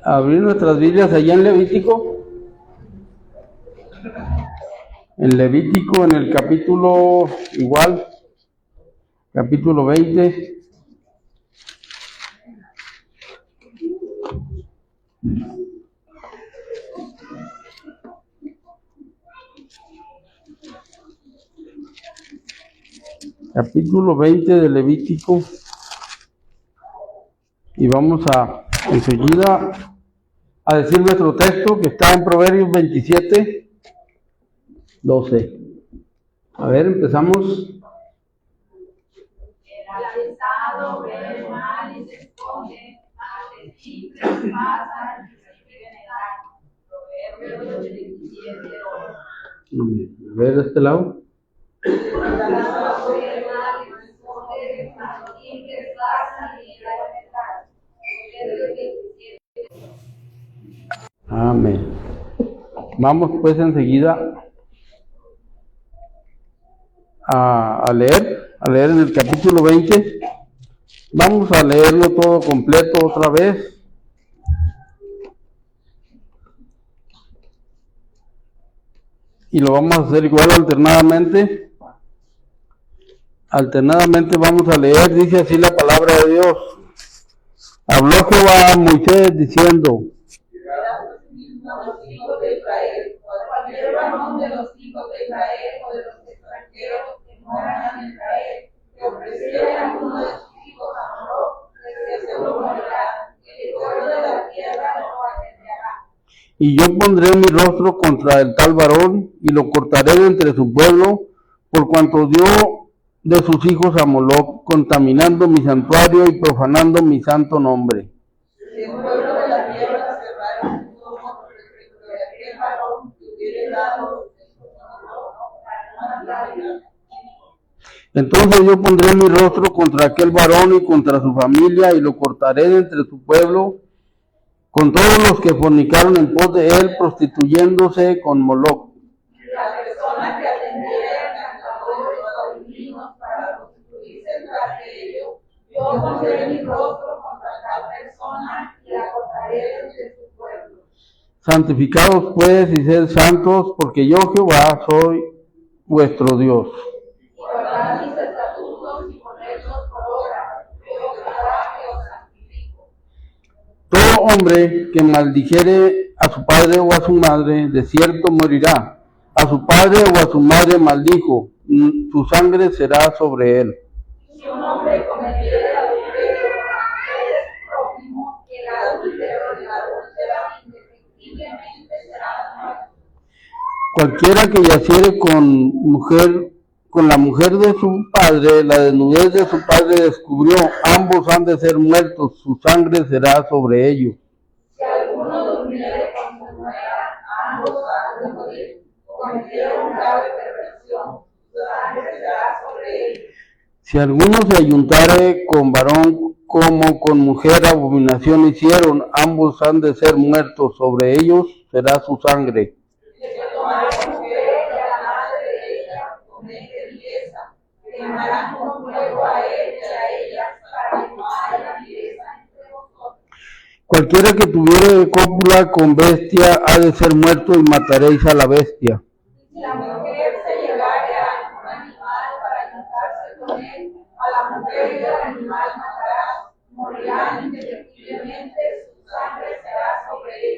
Abrir nuestras Biblias allá en Levítico. En Levítico, en el capítulo igual, capítulo 20. Capítulo 20 de Levítico. Y vamos a enseguida a decir nuestro texto que está en Proverbios 27, 12. A ver, empezamos. El alzado ve el mal y se esconde, ante ti pasa y se vive en el año. Proverbios 27, 12. A ver, de este lado. El alzado ve el mal y se esconde, ante ti pasa y se vive en el año. Proverbios 27. Amén. Vamos pues enseguida a leer en el capítulo 20. Vamos a leerlo todo completo otra vez. Y lo vamos a hacer igual alternadamente. Alternadamente vamos a leer, dice así la palabra de Dios. Habló Jehová a Moisés diciendo: los hijos de Israel, o cualquier varón de los hijos de Israel o de los extranjeros que moran en Israel, que ofreciere a uno de sus hijos a Moloc, de seguro morirá, y el pueblo de la tierra no lo apedreará. Y yo pondré mi rostro contra el tal varón, y lo cortaré de entre su pueblo, por cuanto dio de sus hijos a Moloc, contaminando mi santuario y profanando mi santo nombre. Si el pueblo de la tierra cerrara sus ojos respecto de aquel varón que hubiere dado de sus hijos a Moloc, para no matarle. Entonces yo pondré mi rostro contra aquel varón y contra su familia, y lo cortaré de entre su pueblo, con todos los que fornicaron en pos de él, prostituyéndose con Moloc. La persona que atendiera al cantador o adivinos para prostituirse tras de ellos, yo pondré mi rostro contra tal persona y la cortaré de su pueblo. Santificados pues y sed santos, porque yo Jehová soy vuestro Dios. Y guardad mis estatutos y ponedlos por obra, yo Jehová que os santifico. Todo hombre que maldijere a su padre o a su madre, de cierto morirá. A su padre o a su madre maldijo, su sangre será sobre él. Si un hombre cometiere adulterio con la mujer de su prójimo, el adúltero y la adúltera indefectiblemente serán muertos. Cualquiera que yaciere con la mujer de su padre, la desnudez de su padre descubrió, ambos han de ser muertos, su sangre será sobre ellos. Si alguno durmiere con su nuera, ambos han de morir. Cometiere un grave perversión, su sangre será sobre ellos. Si alguno se ayuntare con varón como con mujer, abominación hicieron, ambos han de ser muertos, sobre ellos será su sangre. Que tomará mujer y a la madre de ella, comete vileza, quemarán con fuego a él y a ella, para que no haya vileza entre vosotros. Cualquiera que tuviere cópula con bestia ha de ser muerto, y mataréis a la bestia. Si la mujer se llegare a un animal para juntarse con él, a la mujer y al animal matarás, morirán indefectiblemente, su sangre será sobre él.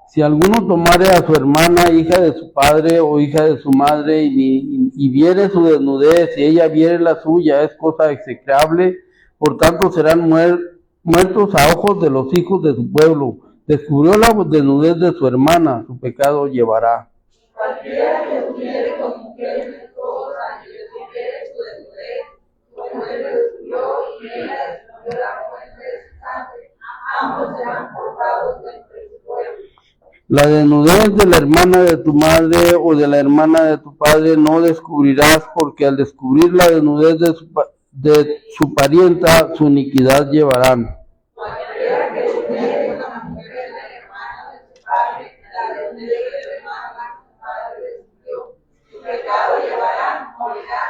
Si alguno tomare a su hermana, hija de su padre o hija de su madre, y viere su desnudez, y ella viere la suya, es cosa execrable, por tanto serán muertos a ojos de los hijos de su pueblo. Descubrió la desnudez de su hermana, su pecado llevará. Cualquiera que tuviere con mujer esposa y descubriere su desnudez, su mujer descubrió y ella descubrió la fuente de su sangre, ambos serán cortados de entre su pueblo. La desnudez de la hermana de tu madre o de la hermana de tu padre no descubrirás, porque al descubrir la desnudez de su parienta, su iniquidad llevarán. Cualquiera que tuviere con la mujer de la hermana de su padre, la desnudez de la hermana de su padre descubrió, su pecado llevarán, morirán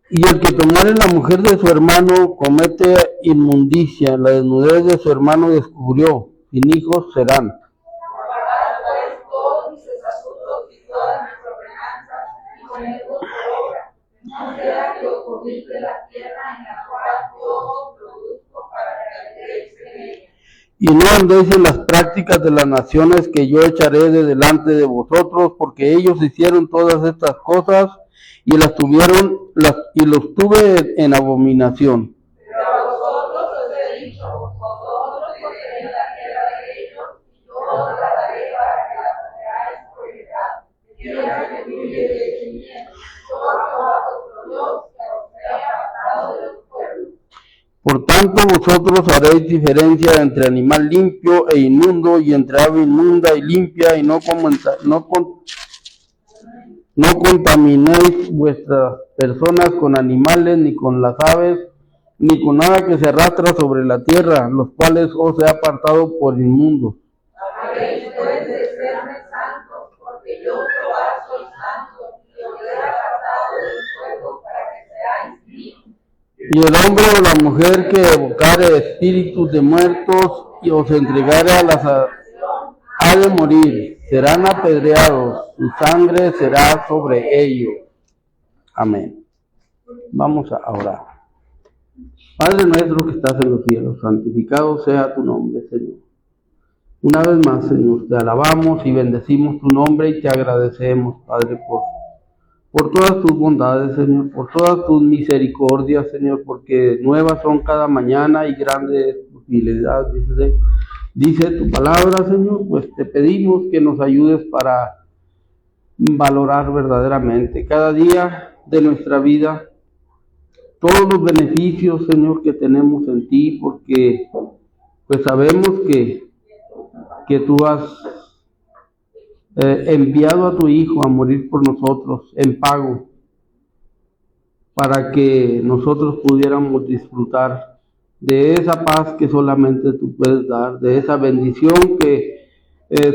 Y el que tomare la mujer de su hermano comete inmundicia, la desnudez de su hermano descubrió, sin hijos serán. Guardad pues todos mis estatutos y todas mis ordenanzas, y ponedlos por obra, no sea que os vomite la tierra en la cual yo os produzco para que andéis en ella. Y no andéis en las prácticas de las naciones que yo echaré de delante de vosotros, porque ellos hicieron todas estas cosas y los tuve en abominación. Pero a vosotros os he dicho, vosotros poseéis la tierra de ellos, y yo os la daré para que la poseáis por heredad, tierra que fluye leche y miel. Yo Jehová vuestro Dios, que os he apartado de los pueblos. Por tanto, vosotros haréis diferencia entre animal limpio e inmundo, y entre ave inmunda y limpia, y no contaminéis vuestras personas con animales, ni con las aves, ni con nada que se arrastra sobre la tierra, los cuales os he apartado por inmundos. Habéis pues de serme santos, porque yo Jehová soy santo, y os he apartado del fuego para que seáis limpios. Y el hombre o la mujer que evocare espíritus de muertos y os entregare ha de morir, serán apedreados, su sangre será sobre ellos. Amén. Vamos a orar. Padre nuestro que estás en los cielos, santificado sea tu nombre, Señor. Una vez más, Señor, te alabamos y bendecimos tu nombre y te agradecemos, Padre, por todas tus bondades, Señor, por todas tus misericordias, Señor, porque nuevas son cada mañana y grande es tu fidelidad, dice tu palabra, Señor. Pues te pedimos que nos ayudes para valorar verdaderamente cada día de nuestra vida todos los beneficios, Señor, que tenemos en ti, porque pues sabemos que tú has enviado a tu Hijo a morir por nosotros en pago, para que nosotros pudiéramos disfrutar de esa paz que solamente tú puedes dar, de esa bendición que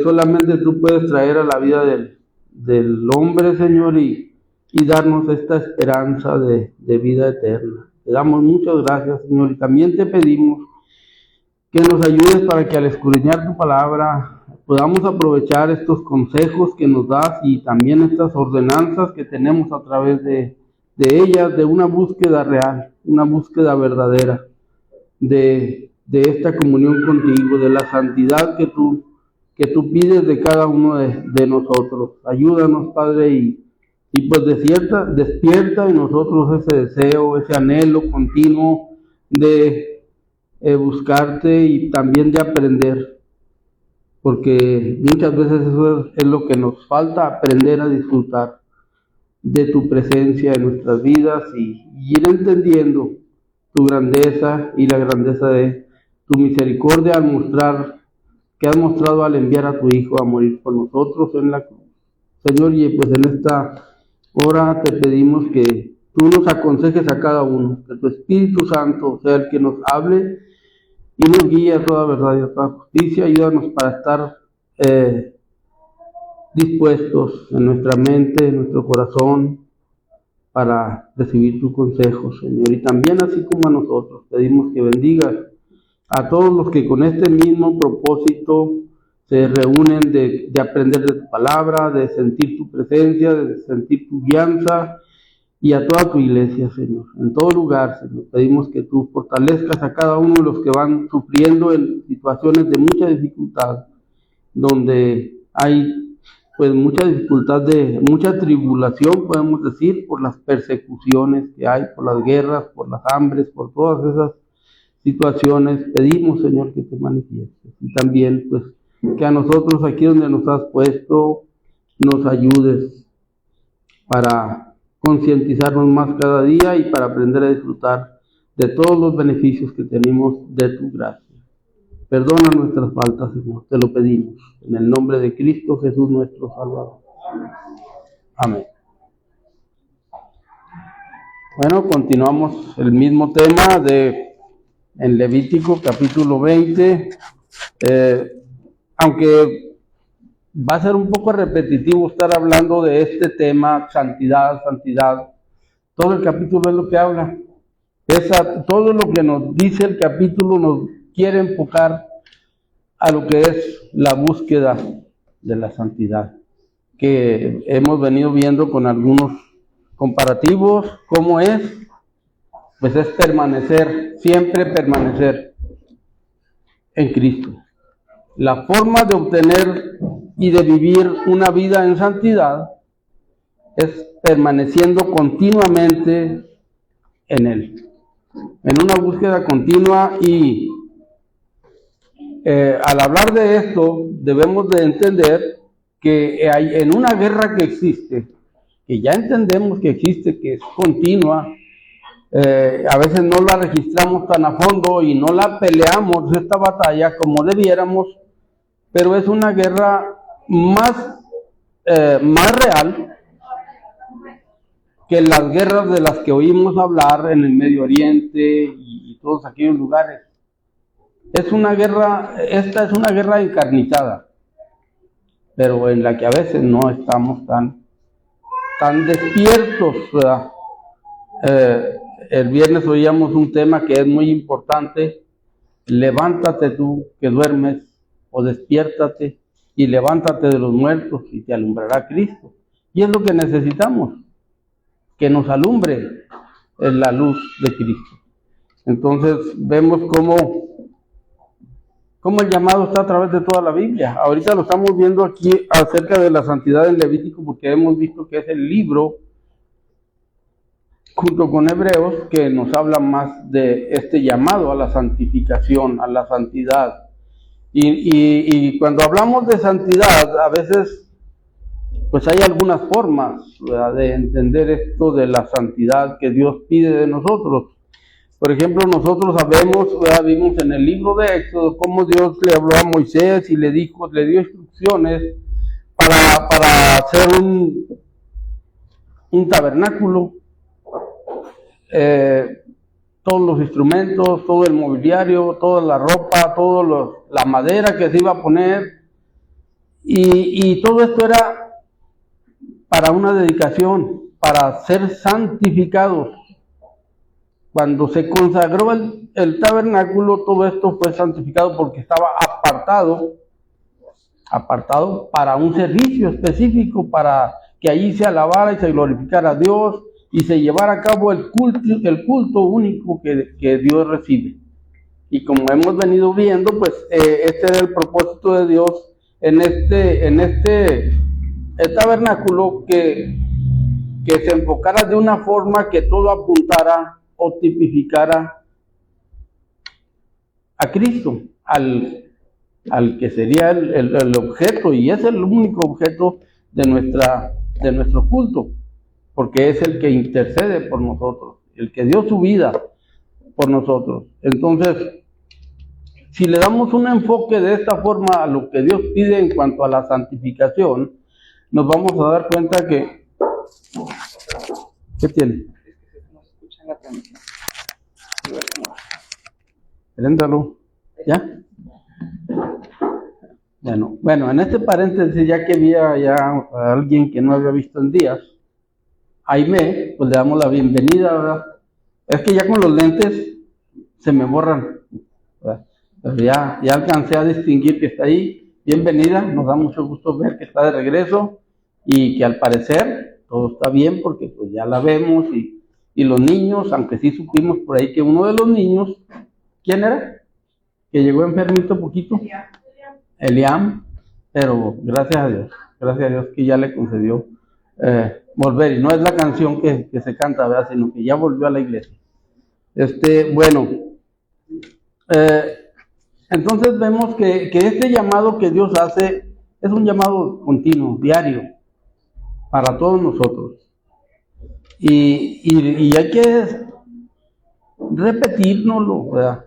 solamente tú puedes traer a la vida del hombre, Señor, y darnos esta esperanza de vida eterna. Te damos muchas gracias, Señor, y también te pedimos que nos ayudes para que al escudriñar tu palabra podamos aprovechar estos consejos que nos das y también estas ordenanzas que tenemos a través de ellas, de una búsqueda real, una búsqueda verdadera, de esta comunión contigo, de la santidad que tú pides de cada uno de nosotros. Ayúdanos, Padre, y pues despierta en nosotros ese deseo, ese anhelo continuo de buscarte y también de aprender, porque muchas veces eso es lo que nos falta, aprender a disfrutar de tu presencia en nuestras vidas y ir entendiendo tu grandeza y la grandeza de tu misericordia que has mostrado al enviar a tu Hijo a morir por nosotros en la cruz. Señor, y pues en esta hora te pedimos que tú nos aconsejes a cada uno, que tu Espíritu Santo sea el que nos hable y nos guíe a toda verdad y a toda justicia. Ayúdanos para estar dispuestos en nuestra mente, en nuestro corazón, para recibir tu consejo, Señor. Y también, así como a nosotros, pedimos que bendigas a todos los que con este mismo propósito se reúnen de aprender de tu palabra, de sentir tu presencia, de sentir tu guianza, y a toda tu iglesia, Señor. En todo lugar, Señor, pedimos que tú fortalezcas a cada uno de los que van sufriendo en situaciones de mucha dificultad, donde hay pues mucha dificultad, mucha tribulación, podemos decir, por las persecuciones que hay, por las guerras, por las hambres, por todas esas situaciones. Pedimos, Señor, que te manifiestes, y también pues que a nosotros aquí donde nos has puesto nos ayudes para concientizarnos más cada día y para aprender a disfrutar de todos los beneficios que tenemos de tu gracia. Perdona nuestras faltas, Señor, te lo pedimos, en el nombre de Cristo Jesús nuestro Salvador. Amén. Bueno, continuamos el mismo tema en Levítico capítulo 20, aunque va a ser un poco repetitivo estar hablando de este tema, santidad, santidad. Todo el capítulo es lo que habla. Todo lo que nos dice el capítulo nos quiere enfocar a lo que es la búsqueda de la santidad, que hemos venido viendo con algunos comparativos. ¿Cómo es? Pues es permanecer, siempre permanecer en Cristo. La forma de obtener y de vivir una vida en santidad es permaneciendo continuamente en Él, en una búsqueda continua. Y al hablar de esto debemos de entender que hay en una guerra que existe, que ya entendemos que existe, que es continua. A veces no la registramos tan a fondo y no la peleamos esta batalla como debiéramos, pero es una guerra más real que las guerras de las que oímos hablar en el Medio Oriente y todos aquellos lugares. Es una guerra, esta es una guerra encarnizada, pero en la que a veces no estamos tan despiertos, ¿verdad? El viernes oíamos un tema que es muy importante: levántate tú que duermes, o despiértate y levántate de los muertos y te alumbrará Cristo. Y es lo que necesitamos, que nos alumbre la luz de Cristo. Entonces vemos cómo el llamado está a través de toda la Biblia. Ahorita lo estamos viendo aquí acerca de la santidad en Levítico, porque hemos visto que es el libro, junto con Hebreos, que nos habla más de este llamado a la santificación, a la santidad. Y cuando hablamos de santidad, a veces pues hay algunas formas, ¿verdad?, de entender esto de la santidad que Dios pide de nosotros. Por ejemplo, nosotros sabemos, ¿verdad?, vimos en el libro de Éxodo cómo Dios le habló a Moisés y le dio instrucciones para hacer un tabernáculo. Todos los instrumentos, todo el mobiliario, toda la ropa, la madera que se iba a poner, y todo esto era para una dedicación, para ser santificados. Cuando se consagró el tabernáculo, todo esto fue santificado porque estaba apartado para un servicio específico, para que allí se alabara y se glorificara a Dios y se llevara a cabo el culto único que Dios recibe. Y como hemos venido viendo, pues este era el propósito de Dios en este tabernáculo, que se enfocara de una forma que todo apuntara o tipificara a Cristo, al que sería el objeto, y es el único objeto de nuestro culto, porque es el que intercede por nosotros, el que dio su vida por nosotros. Entonces, si le damos un enfoque de esta forma a lo que Dios pide en cuanto a la santificación, nos vamos a dar cuenta que... ¿Qué tiene? Préndalo. ¿Ya? Bueno, en este paréntesis, ya que había ya a alguien que no había visto en días, Aime, pues le damos la bienvenida, ¿verdad? Es que ya con los lentes se me borran, ¿verdad? Pero ya alcancé a distinguir que está ahí. Bienvenida, nos da mucho gusto ver que está de regreso y que al parecer todo está bien, porque pues ya la vemos. Y los niños, aunque sí supimos por ahí que uno de los niños, ¿quién era? Que llegó enfermito poquito. Eliam, pero gracias a Dios que ya le concedió volver, y no es la canción que se canta, ¿verdad?, sino que ya volvió a la iglesia. Entonces vemos que este llamado que Dios hace es un llamado continuo, diario, para todos nosotros, y hay que repetirnoslo, ¿verdad?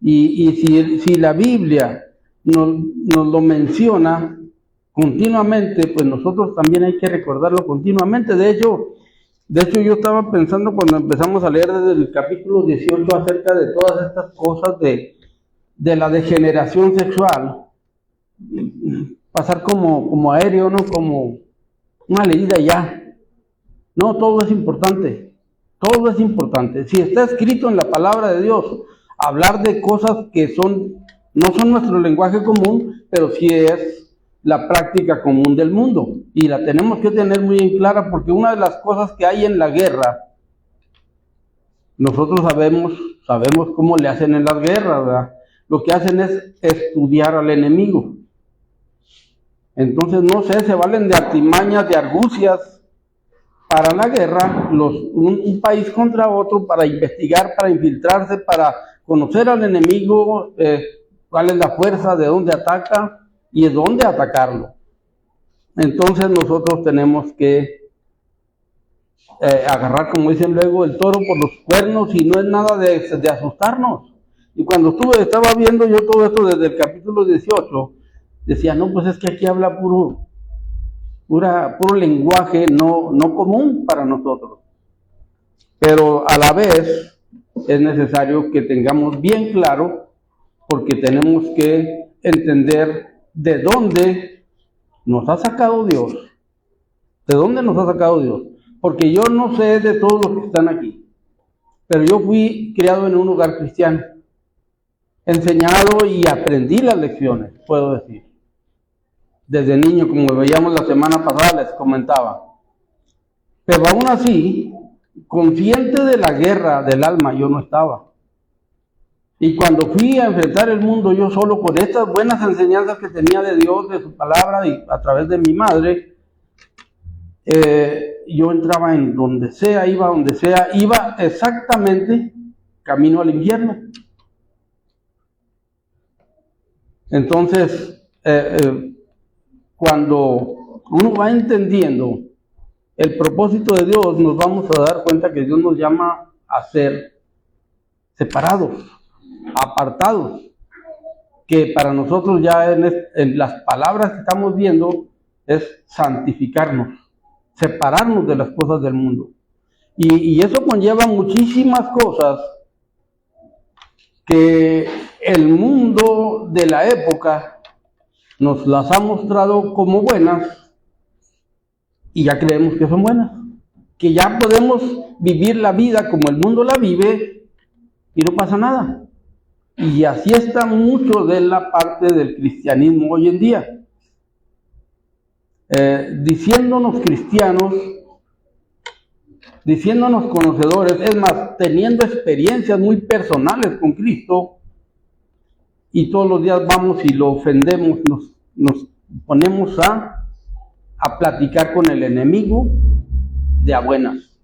Y si la Biblia nos lo menciona continuamente, pues nosotros también hay que recordarlo continuamente. De hecho yo estaba pensando, cuando empezamos a leer desde el capítulo 18 acerca de todas estas cosas de la degeneración sexual, pasar como aéreo, no como una leída ya. No, todo es importante. Todo es importante. Si está escrito en la palabra de Dios, hablar de cosas que no son nuestro lenguaje común, pero sí es la práctica común del mundo. Y la tenemos que tener muy en clara, porque una de las cosas que hay en la guerra, nosotros sabemos cómo le hacen en las guerras, ¿verdad? Lo que hacen es estudiar al enemigo. Entonces, no sé, se valen de artimañas, de argucias para la guerra, un país contra otro, para investigar, para infiltrarse, para conocer al enemigo, cuál es la fuerza, de dónde ataca y de dónde atacarlo. Entonces nosotros tenemos que agarrar, como dicen luego, el toro por los cuernos, y no es nada de asustarnos. Y cuando estaba viendo yo todo esto desde el capítulo 18, decía, no, pues es que aquí habla puro lenguaje no común para nosotros. Pero a la vez es necesario que tengamos bien claro, porque tenemos que entender de dónde nos ha sacado Dios. ¿De dónde nos ha sacado Dios? Porque yo no sé de todos los que están aquí, pero yo fui criado en un hogar cristiano, enseñado y aprendí las lecciones, puedo decir. Desde niño, como veíamos la semana pasada, les comentaba. Pero aún así, consciente de la guerra del alma, yo no estaba. Y cuando fui a enfrentar el mundo yo solo, con estas buenas enseñanzas que tenía de Dios, de su palabra y a través de mi madre, yo entraba en donde sea, iba exactamente camino al infierno. Entonces, cuando uno va entendiendo el propósito de Dios, nos vamos a dar cuenta que Dios nos llama a ser separados, apartados, que para nosotros ya en las palabras que estamos viendo es santificarnos, separarnos de las cosas del mundo. Y eso conlleva muchísimas cosas que el mundo de la época nos las ha mostrado como buenas, y ya creemos que son buenas, que ya podemos vivir la vida como el mundo la vive y no pasa nada. Y así está mucho de la parte del cristianismo hoy en día, diciéndonos cristianos, diciéndonos conocedores, es más, teniendo experiencias muy personales con Cristo, y todos los días vamos y lo ofendemos, nos ponemos a platicar con el enemigo de a buenas,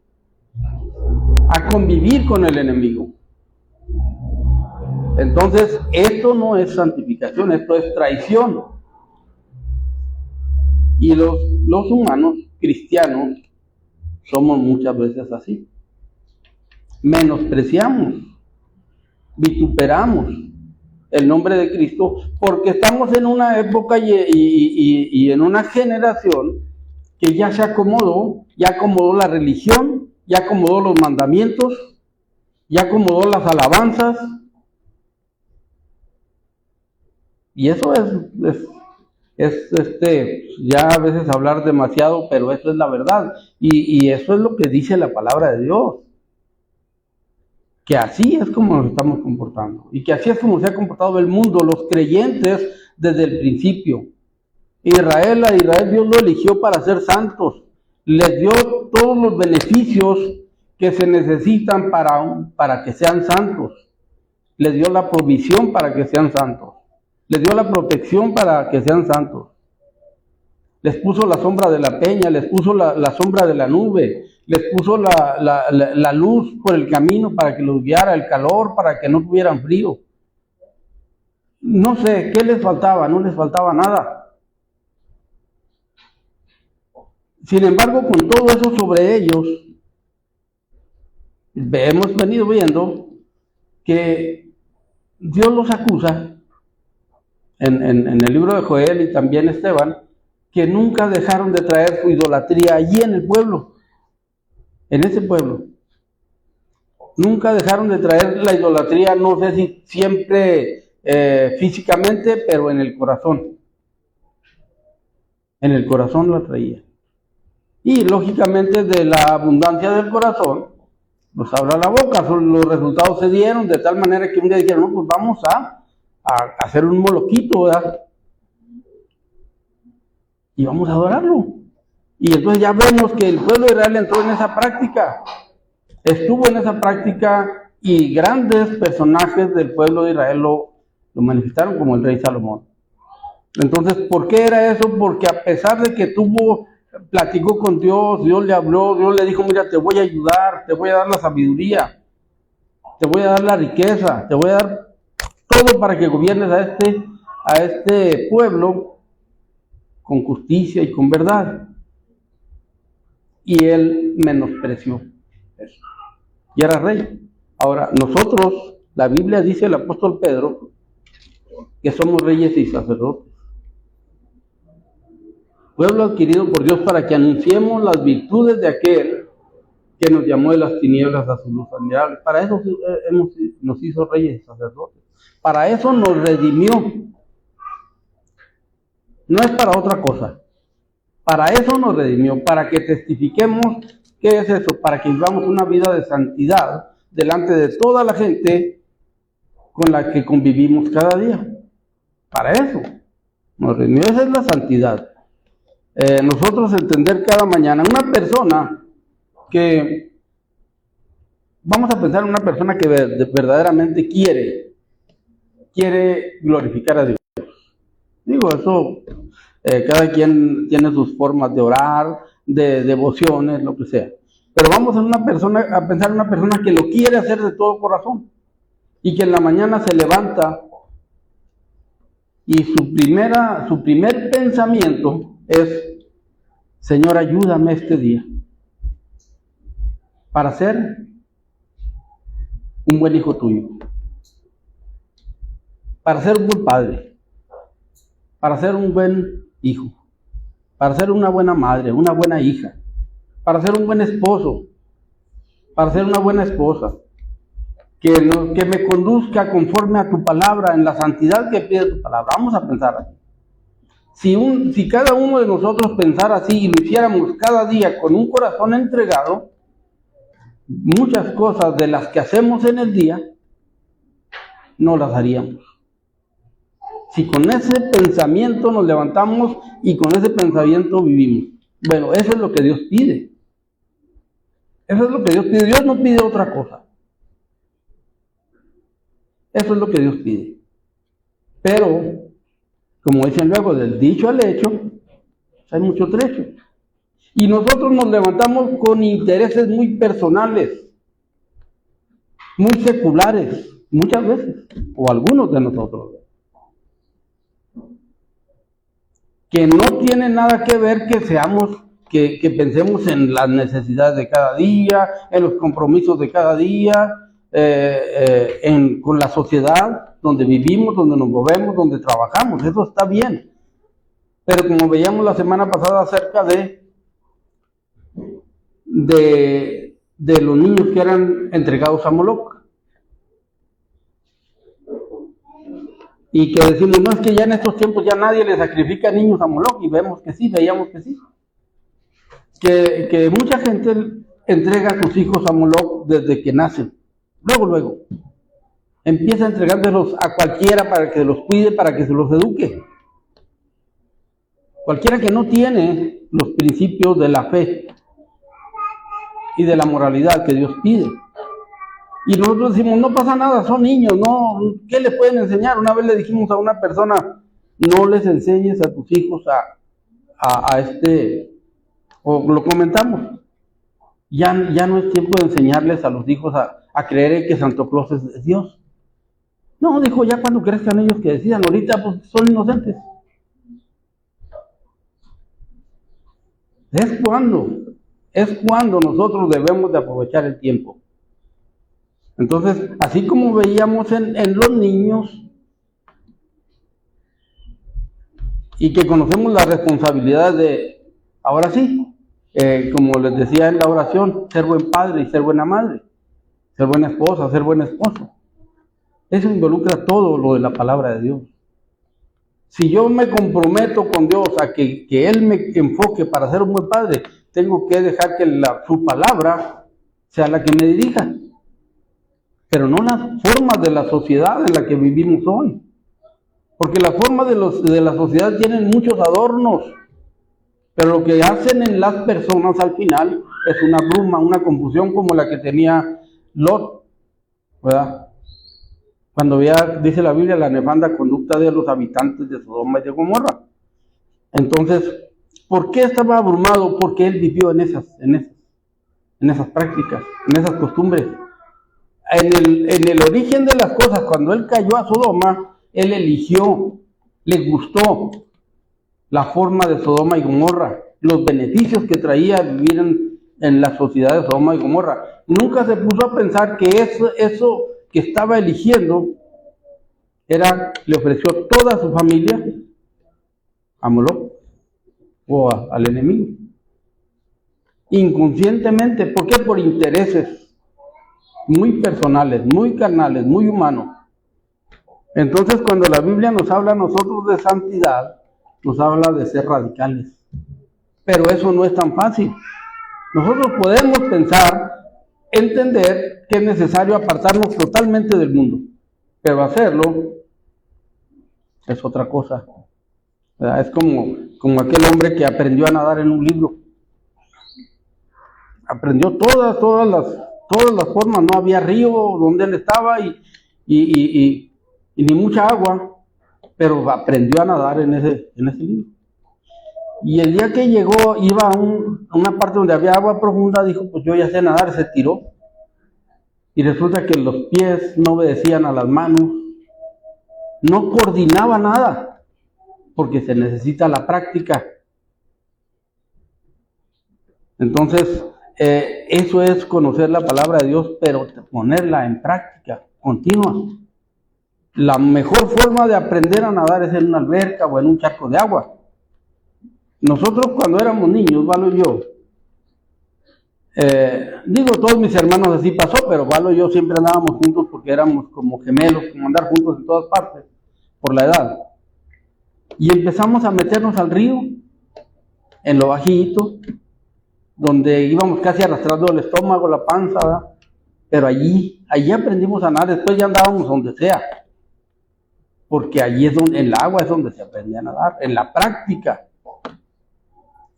a convivir con el enemigo. Entonces, esto no es santificación, esto es traición. Y los humanos cristianos somos muchas veces así. Menospreciamos, vituperamos el nombre de Cristo, porque estamos en una época y en una generación que ya se acomodó, ya acomodó la religión, ya acomodó los mandamientos, ya acomodó las alabanzas. Y eso es ya a veces hablar demasiado, pero eso es la verdad. Y eso es lo que dice la palabra de Dios. Que así es como nos estamos comportando. Y que así es como se ha comportado el mundo, los creyentes desde el principio. A Israel Dios lo eligió para ser santos. Les dio todos los beneficios que se necesitan para que sean santos. Les dio la provisión para que sean santos. Les dio la protección para que sean santos. Les puso la sombra de la peña, les puso la sombra de la nube, les puso la luz por el camino para que los guiara, el calor para que no tuvieran frío. No sé, ¿qué les faltaba? No les faltaba nada. Sin embargo, con todo eso sobre ellos, hemos venido viendo que Dios los acusa en el libro de Joel y también Esteban, que nunca dejaron de traer su idolatría allí en el pueblo, en ese pueblo. Nunca dejaron de traer la idolatría, no sé si siempre físicamente, pero en el corazón. En el corazón la traía. Y lógicamente de la abundancia del corazón, pues habla la boca. Los resultados se dieron de tal manera que un día dijeron, no, pues vamos a hacer un moloquito, ¿verdad? Y vamos a adorarlo. Y entonces ya vemos que el pueblo de Israel entró en esa práctica. Estuvo en esa práctica y grandes personajes del pueblo de Israel lo manifestaron, como el rey Salomón. Entonces, ¿por qué era eso? Porque a pesar de que platicó con Dios, Dios le habló, Dios le dijo, mira, te voy a ayudar, te voy a dar la sabiduría, te voy a dar la riqueza, te voy a dar todo para que gobiernes a este pueblo con justicia y con verdad. Y él menospreció eso. Y era rey. Ahora, nosotros, la Biblia dice, el apóstol Pedro, que somos reyes y sacerdotes. Pueblo adquirido por Dios para que anunciemos las virtudes de aquel que nos llamó de las tinieblas a su luz admirable. Para eso nos hizo reyes y sacerdotes. Para eso nos redimió. No es para otra cosa. Para eso nos redimió, para que testifiquemos. ¿Qué es eso? Para que vivamos una vida de santidad delante de toda la gente con la que convivimos cada día. Para eso nos redimió. Esa es la santidad. Nosotros entender cada mañana una persona que, vamos a pensar en una persona que verdaderamente quiere glorificar a Dios. Digo, eso, cada quien tiene sus formas de orar, de devociones, lo que sea. Pero vamos a pensar en una persona que lo quiere hacer de todo corazón y que en la mañana se levanta y su primer pensamiento es, Señor, ayúdame este día para ser un buen hijo tuyo, para ser un buen padre, para ser un buen hijo, para ser una buena madre, una buena hija, para ser un buen esposo, para ser una buena esposa, que me conduzca conforme a tu palabra, en la santidad que pide tu palabra. Vamos a pensar así. Si cada uno de nosotros pensara así y lo hiciéramos cada día con un corazón entregado, muchas cosas de las que hacemos en el día no las haríamos. Si con ese pensamiento nos levantamos y con ese pensamiento vivimos. Bueno, eso es lo que Dios pide. Eso es lo que Dios pide. Dios no pide otra cosa. Eso es lo que Dios pide. Pero, como dicen luego, del dicho al hecho, hay mucho trecho. Y nosotros nos levantamos con intereses muy personales, muy seculares, muchas veces, o algunos de nosotros, que no tiene nada que ver que pensemos en las necesidades de cada día, en los compromisos de cada día, con la sociedad donde vivimos, donde nos movemos, donde trabajamos. Eso está bien. Pero como veíamos la semana pasada acerca de los niños que eran entregados a Moloch, y que decimos, no, es que ya en estos tiempos ya nadie le sacrifica niños a Moloch, y vemos que sí, veíamos que sí, que mucha gente entrega a sus hijos a Moloch desde que nacen. Luego empieza entregándolos a cualquiera para que los cuide, para que se los eduque. Cualquiera que no tiene los principios de la fe y de la moralidad que Dios pide. Y nosotros decimos, no pasa nada, son niños, no, ¿qué les pueden enseñar? Una vez le dijimos a una persona, no les enseñes a tus hijos o lo comentamos, ya no es tiempo de enseñarles a los hijos a creer que Santo Claus es Dios. No, dijo, ya cuando crezcan ellos que decidan, ahorita pues son inocentes. Es cuando nosotros debemos de aprovechar el tiempo. Entonces, así como veíamos en los niños, y que conocemos la responsabilidad de, ahora sí, como les decía en la oración, ser buen padre y ser buena madre, ser buena esposa, ser buen esposo. Eso involucra todo lo de la palabra de Dios. Si yo me comprometo con Dios a que Él me enfoque para ser un buen padre, tengo que dejar que su palabra sea la que me dirija, pero no las formas de la sociedad en la que vivimos hoy. Porque las formas de la sociedad tienen muchos adornos, pero lo que hacen en las personas al final es una bruma, una confusión como la que tenía Lot, ¿verdad? Cuando veía, dice la Biblia, la nefanda conducta de los habitantes de Sodoma y de Gomorra. Entonces, ¿por qué estaba abrumado? Porque él vivió en esas prácticas, en esas costumbres. En el origen de las cosas, cuando él cayó a Sodoma, él eligió, le gustó la forma de Sodoma y Gomorra, los beneficios que traía vivir en la sociedad de Sodoma y Gomorra. Nunca se puso a pensar que eso que estaba eligiendo le ofreció toda su familia a Moloch o al enemigo. Inconscientemente, ¿por qué? Por intereses muy personales, muy carnales, muy humanos. Entonces, cuando la Biblia nos habla a nosotros de santidad, nos habla de ser radicales. Pero eso no es tan fácil. Nosotros podemos pensar, entender que es necesario apartarnos totalmente del mundo, pero hacerlo es otra cosa. ¿Verdad? Es como aquel hombre que aprendió a nadar en un libro. Aprendió todas las formas, no había río donde él estaba y ni mucha agua, pero aprendió a nadar en ese libro. Y el día que llegó, iba a una parte donde había agua profunda, dijo, pues yo ya sé nadar, se tiró. Y resulta que los pies no obedecían a las manos, no coordinaba nada, porque se necesita la práctica. Entonces, eso es conocer la palabra de Dios, pero ponerla en práctica continua. La mejor forma de aprender a nadar es en una alberca o en un charco de agua. Nosotros cuando éramos niños, Valo y yo, todos mis hermanos así pasó, pero Valo y yo siempre andábamos juntos porque éramos como gemelos, como andar juntos en todas partes, por la edad. Y empezamos a meternos al río, en lo bajito, donde íbamos casi arrastrando el estómago, la panza, ¿verdad? Pero allí aprendimos a nadar, después ya andábamos donde sea, porque allí es donde, en el agua es donde se aprende a nadar, en la práctica.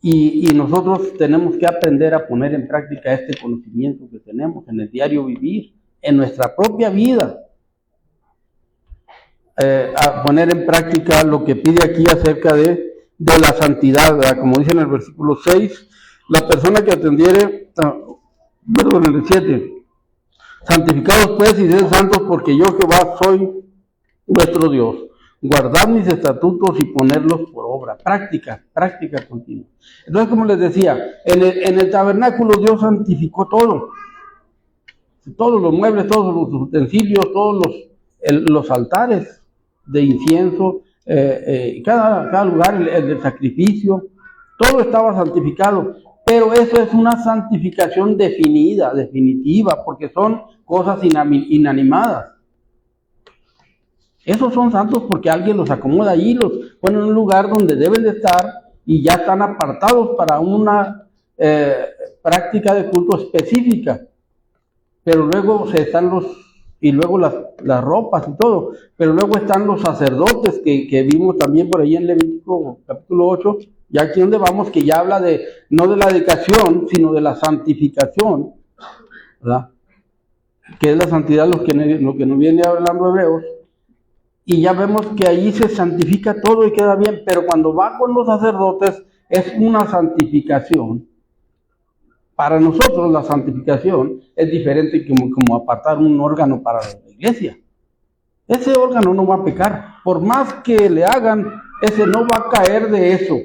Y nosotros tenemos que aprender a poner en práctica este conocimiento que tenemos en el diario vivir, en nuestra propia vida. A poner en práctica lo que pide aquí acerca de la santidad, ¿verdad? Como dice en el versículo 6, la persona que atendiere, en el 7, santificados pues y sed santos porque yo Jehová soy vuestro Dios. Guardad mis estatutos y ponerlos por obra. Práctica continua. Entonces, como les decía, en el tabernáculo Dios santificó todo. Todos los muebles, todos los utensilios, todos los altares de incienso, cada lugar, el del sacrificio, todo estaba santificado. Pero eso es una santificación definitiva, porque son cosas inanimadas. Esos son santos porque alguien los acomoda allí, los pone en un lugar donde deben de estar y ya están apartados para una práctica de culto específica. Pero luego luego las ropas y todo, pero luego están los sacerdotes que vimos también por ahí en Levítico capítulo 8, ya aquí donde vamos, que ya habla no de la dedicación, sino de la santificación, ¿verdad? Que es la santidad lo que nos viene hablando Hebreos. Y ya vemos que allí se santifica todo y queda bien, pero cuando va con los sacerdotes es una santificación. Para nosotros la santificación es diferente como apartar un órgano para la iglesia. Ese órgano no va a pecar, por más que le hagan, ese no va a caer de eso.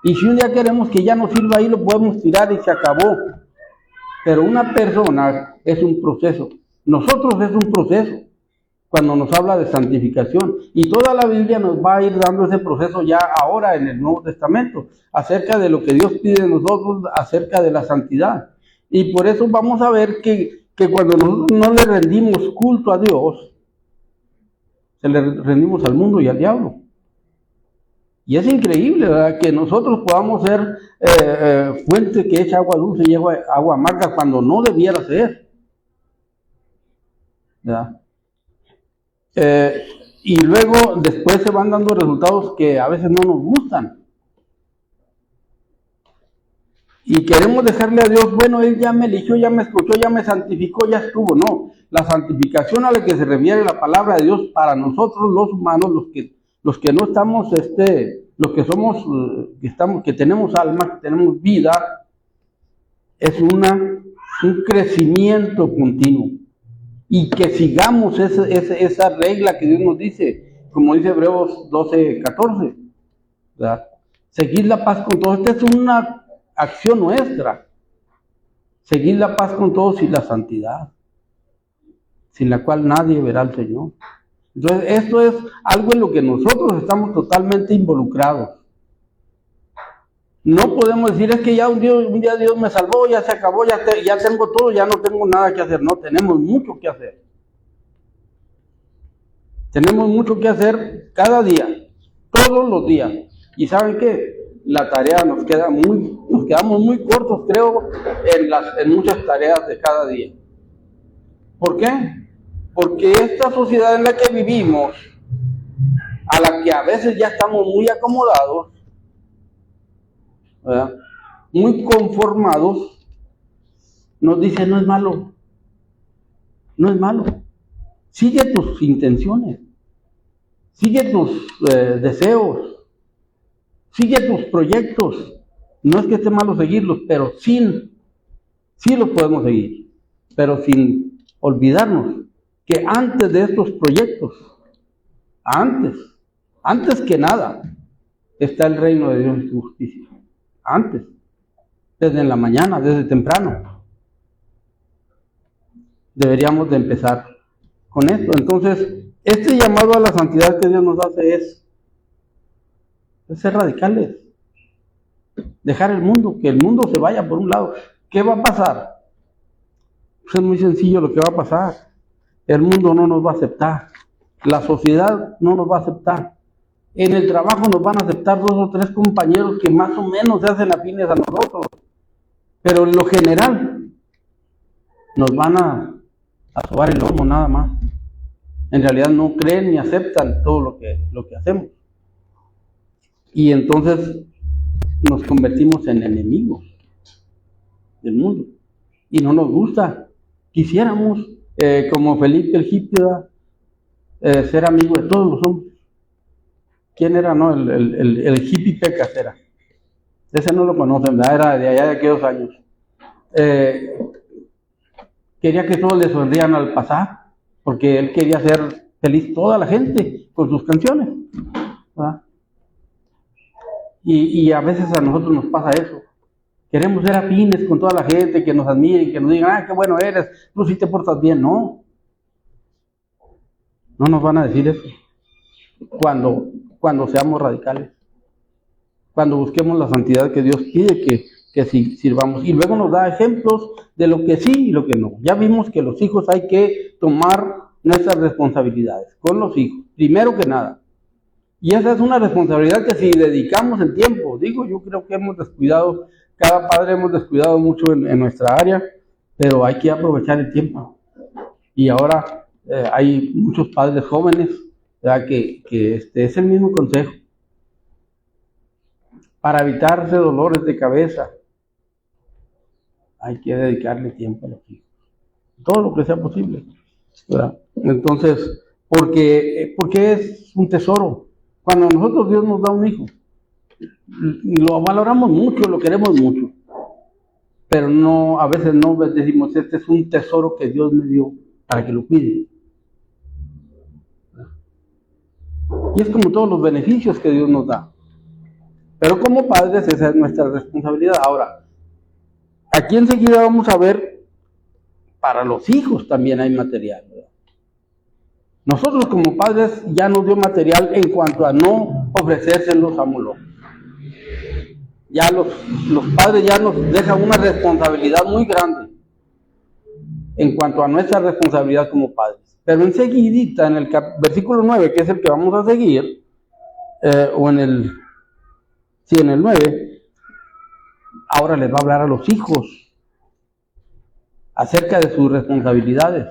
Y si un día queremos que ya no sirva ahí, lo podemos tirar y se acabó. Pero una persona es un proceso, nosotros es un proceso. Cuando nos habla de santificación, y toda la Biblia nos va a ir dando ese proceso ya ahora en el Nuevo Testamento, acerca de lo que Dios pide de nosotros, acerca de la santidad. Y por eso vamos a ver que cuando nosotros no le rendimos culto a Dios, se le rendimos al mundo y al diablo. Y es increíble, ¿verdad?, que nosotros podamos ser fuente que echa agua dulce y agua amarga cuando no debiera ser, ¿verdad? Y luego después se van dando resultados que a veces no nos gustan. Y queremos dejarle a Dios, bueno, Él ya me eligió, ya me escuchó, ya me santificó, ya estuvo. No, la santificación a la que se refiere la palabra de Dios para nosotros los humanos, los que no estamos, los que somos, que tenemos alma, que tenemos vida, es un crecimiento continuo. Y que sigamos esa regla que Dios nos dice, como dice Hebreos 12:14, ¿verdad? Seguir la paz con todos. Esta es una acción nuestra. Seguir la paz con todos y la santidad, sin la cual nadie verá al Señor. Entonces, esto es algo en lo que nosotros estamos totalmente involucrados. No podemos decir, es que ya un día Dios me salvó, ya se acabó, ya tengo todo, ya no tengo nada que hacer. No, tenemos mucho que hacer. Tenemos mucho que hacer cada día, todos los días. ¿Y saben qué? La tarea nos quedamos muy cortos, creo, en muchas tareas de cada día. ¿Por qué? Porque esta sociedad en la que vivimos, a la que a veces ya estamos muy acomodados, ¿verdad?, muy conformados, nos dice, no es malo, no es malo. Sigue tus intenciones, sigue tus deseos, sigue tus proyectos. No es que esté malo seguirlos, pero sí los podemos seguir, pero sin olvidarnos que antes de estos proyectos, antes que nada, está el reino de Dios y su justicia. Antes, desde la mañana, desde temprano, deberíamos de empezar con esto. Entonces, este llamado a la santidad que Dios nos hace es ser radicales, dejar el mundo, que el mundo se vaya por un lado. ¿Qué va a pasar? Pues es muy sencillo lo que va a pasar. El mundo no nos va a aceptar, la sociedad no nos va a aceptar. En el trabajo nos van a aceptar 2 o 3 compañeros que más o menos se hacen afines a nosotros, pero en lo general nos van a sobar el lomo nada más. En realidad no creen ni aceptan todo lo que hacemos. Y entonces nos convertimos en enemigos del mundo. Y no nos gusta. Quisiéramos, como Felipe el hippie, ser amigo de todos los hombres. ¿Quién era? No, el hippie Pecas era. Ese no lo conocen, ¿verdad? Era de allá de aquellos años. Quería que todos le sonrían al pasar, porque él quería hacer feliz toda la gente con sus canciones, ¿verdad? Y a veces a nosotros nos pasa eso. Queremos ser afines con toda la gente, que nos admiren, que nos digan, qué bueno eres, tú sí te portas bien. No nos van a decir eso cuando seamos radicales, cuando busquemos la santidad que Dios pide que sirvamos. Y luego nos da ejemplos de lo que sí y lo que no. Ya vimos que los hijos hay que tomar nuestras responsabilidades con los hijos, primero que nada. Y esa es una responsabilidad que si dedicamos el tiempo, yo creo que hemos descuidado, cada padre hemos descuidado mucho en nuestra área, pero hay que aprovechar el tiempo. Y ahora hay muchos padres jóvenes, ¿verdad?, que es el mismo consejo. Para evitarse dolores de cabeza, hay que dedicarle tiempo a los hijos, todo lo que sea posible, ¿verdad? Entonces, porque es un tesoro. Cuando nosotros Dios nos da un hijo, lo valoramos mucho, lo queremos mucho, pero a veces no decimos, este es un tesoro que Dios me dio para que lo cuide. Y es como todos los beneficios que Dios nos da. Pero como padres esa es nuestra responsabilidad. Ahora, aquí enseguida vamos a ver, para los hijos también hay material, ¿verdad? Nosotros como padres ya nos dio material en cuanto a no ofrecérselos a Moloch. Ya los padres ya nos dejan una responsabilidad muy grande en cuanto a nuestra responsabilidad como padres. Pero enseguidita en el versículo 9, que es el que vamos a seguir, o en el Sí, en el 9, ahora les va a hablar a los hijos acerca de sus responsabilidades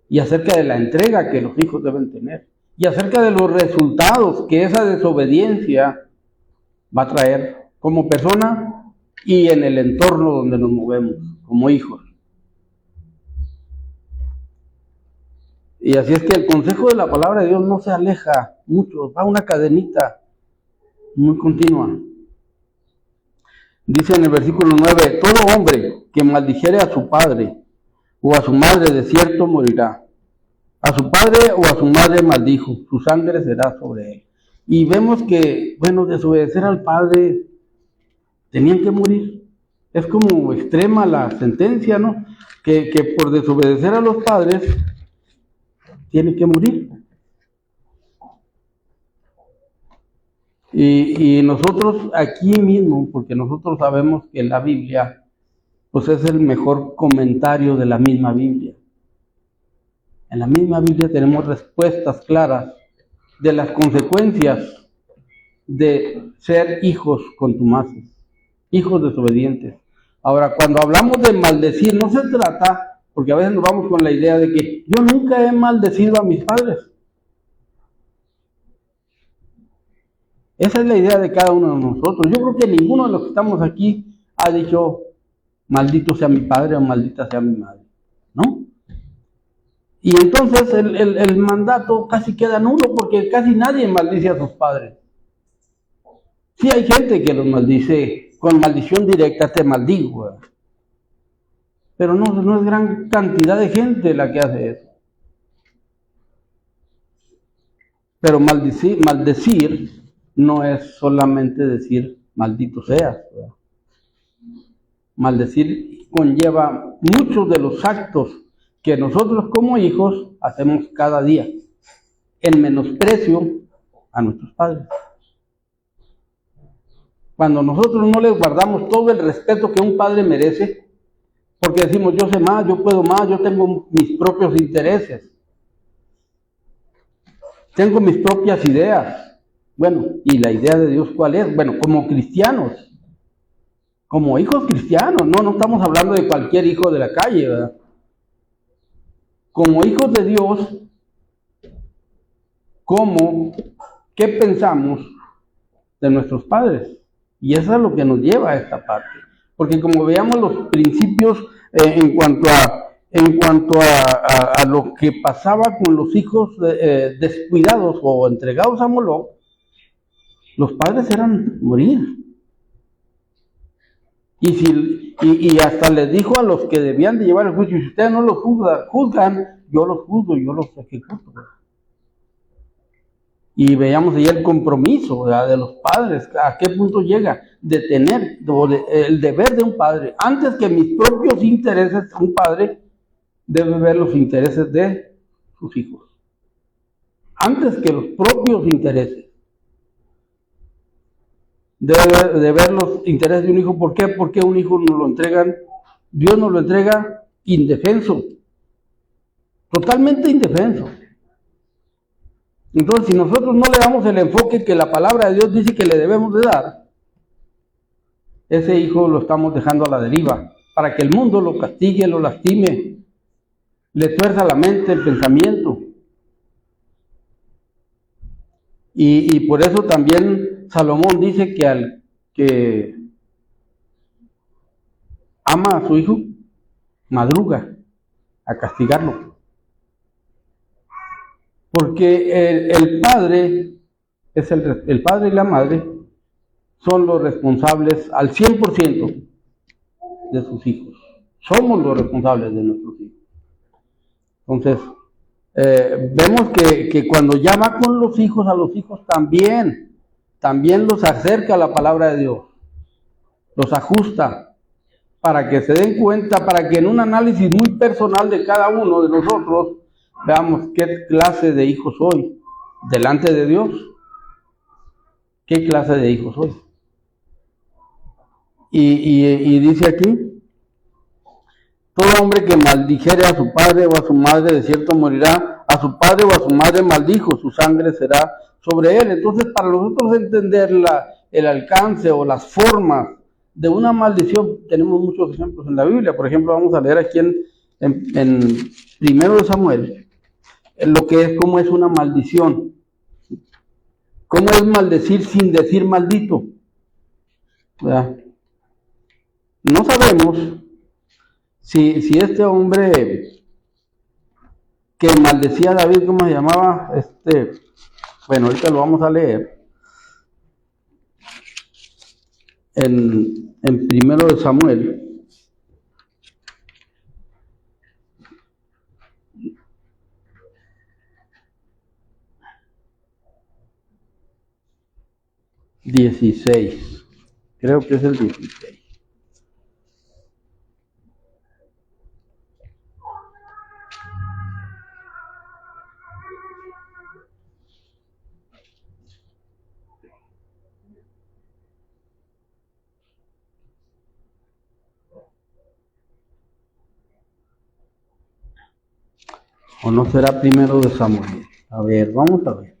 y acerca de la entrega que los hijos deben tener y acerca de los resultados que esa desobediencia va a traer como persona y en el entorno donde nos movemos como hijos. Y así es que el consejo de la palabra de Dios no se aleja mucho, va una cadenita muy continua. Dice en el versículo 9, todo hombre que maldijere a su padre o a su madre de cierto morirá. A su padre o a su madre maldijo, su sangre será sobre él. Y vemos que, bueno, desobedecer al padre, tenían que morir. Es como extrema la sentencia, ¿no? Que por desobedecer a los padres, tiene que morir. Y nosotros aquí mismo, porque nosotros sabemos que la Biblia, pues es el mejor comentario de la misma Biblia. En la misma Biblia tenemos respuestas claras de las consecuencias de ser hijos contumaces, hijos desobedientes. Ahora, cuando hablamos de maldecir, no se trata, porque a veces nos vamos con la idea de que yo nunca he maldecido a mis padres. Esa es la idea de cada uno de nosotros. Yo creo que ninguno de los que estamos aquí ha dicho, maldito sea mi padre o maldita sea mi madre, ¿no? Y entonces el mandato casi queda nulo porque casi nadie maldice a sus padres. Sí hay gente que los maldice con maldición directa, te maldigo, ¿verdad? Pero no es gran cantidad de gente la que hace eso. Pero maldecir no es solamente decir maldito seas, ¿verdad? Maldecir conlleva muchos de los actos que nosotros como hijos hacemos cada día en menosprecio a nuestros padres. Cuando nosotros no les guardamos todo el respeto que un padre merece, porque decimos yo sé más, yo puedo más, yo tengo mis propios intereses, tengo mis propias ideas. Bueno, ¿y la idea de Dios cuál es? Bueno, como cristianos, como hijos cristianos, no estamos hablando de cualquier hijo de la calle, ¿verdad? Como hijos de Dios, ¿qué pensamos de nuestros padres? Y eso es lo que nos lleva a esta parte. Porque como veamos los principios en cuanto a lo que pasaba con los hijos descuidados o entregados a Moloch, los padres eran morir. Y hasta les dijo a los que debían de llevar el juicio, si ustedes no los juzgan, yo los juzgo, yo los ejecuto. Y veamos ahí el compromiso, ¿verdad?, de los padres, a qué punto llega de tener el deber de un padre. Antes que mis propios intereses, un padre debe ver los intereses de sus hijos. Antes que los propios intereses. Debe de ver los intereses de un hijo. ¿Por qué? Porque un hijo nos lo entregan, Dios nos lo entrega indefenso, totalmente indefenso. Entonces, si nosotros no le damos el enfoque que la palabra de Dios dice que le debemos de dar, ese hijo lo estamos dejando a la deriva, para que el mundo lo castigue, lo lastime, le tuerza la mente, el pensamiento. Y por eso también Salomón dice que al que ama a su hijo, madruga a castigarlo. Porque el padre, el padre y la madre son los responsables al 100% de sus hijos. Somos los responsables de nuestros hijos. Entonces, vemos que cuando ya va con los hijos, a los hijos también los acerca a la palabra de Dios, los ajusta para que se den cuenta, para que en un análisis muy personal de cada uno de nosotros veamos qué clase de hijo soy delante de Dios, qué clase de hijo soy. Y dice aquí, todo hombre que maldijere a su padre o a su madre de cierto morirá, a su padre o a su madre maldijo, su sangre será sobre él. Entonces, para nosotros entender el alcance o las formas de una maldición, tenemos muchos ejemplos en la Biblia. Por ejemplo, vamos a leer aquí en 1 Samuel, lo que es, cómo es una maldición. ¿Cómo es maldecir sin decir maldito? ¿Verdad? No sabemos si este hombre que maldecía a David, ¿cómo se llamaba? Bueno, ahorita lo vamos a leer. En 1 Samuel. Creo que es el 16. ¿O no será 1 Samuel? A ver, vamos a ver.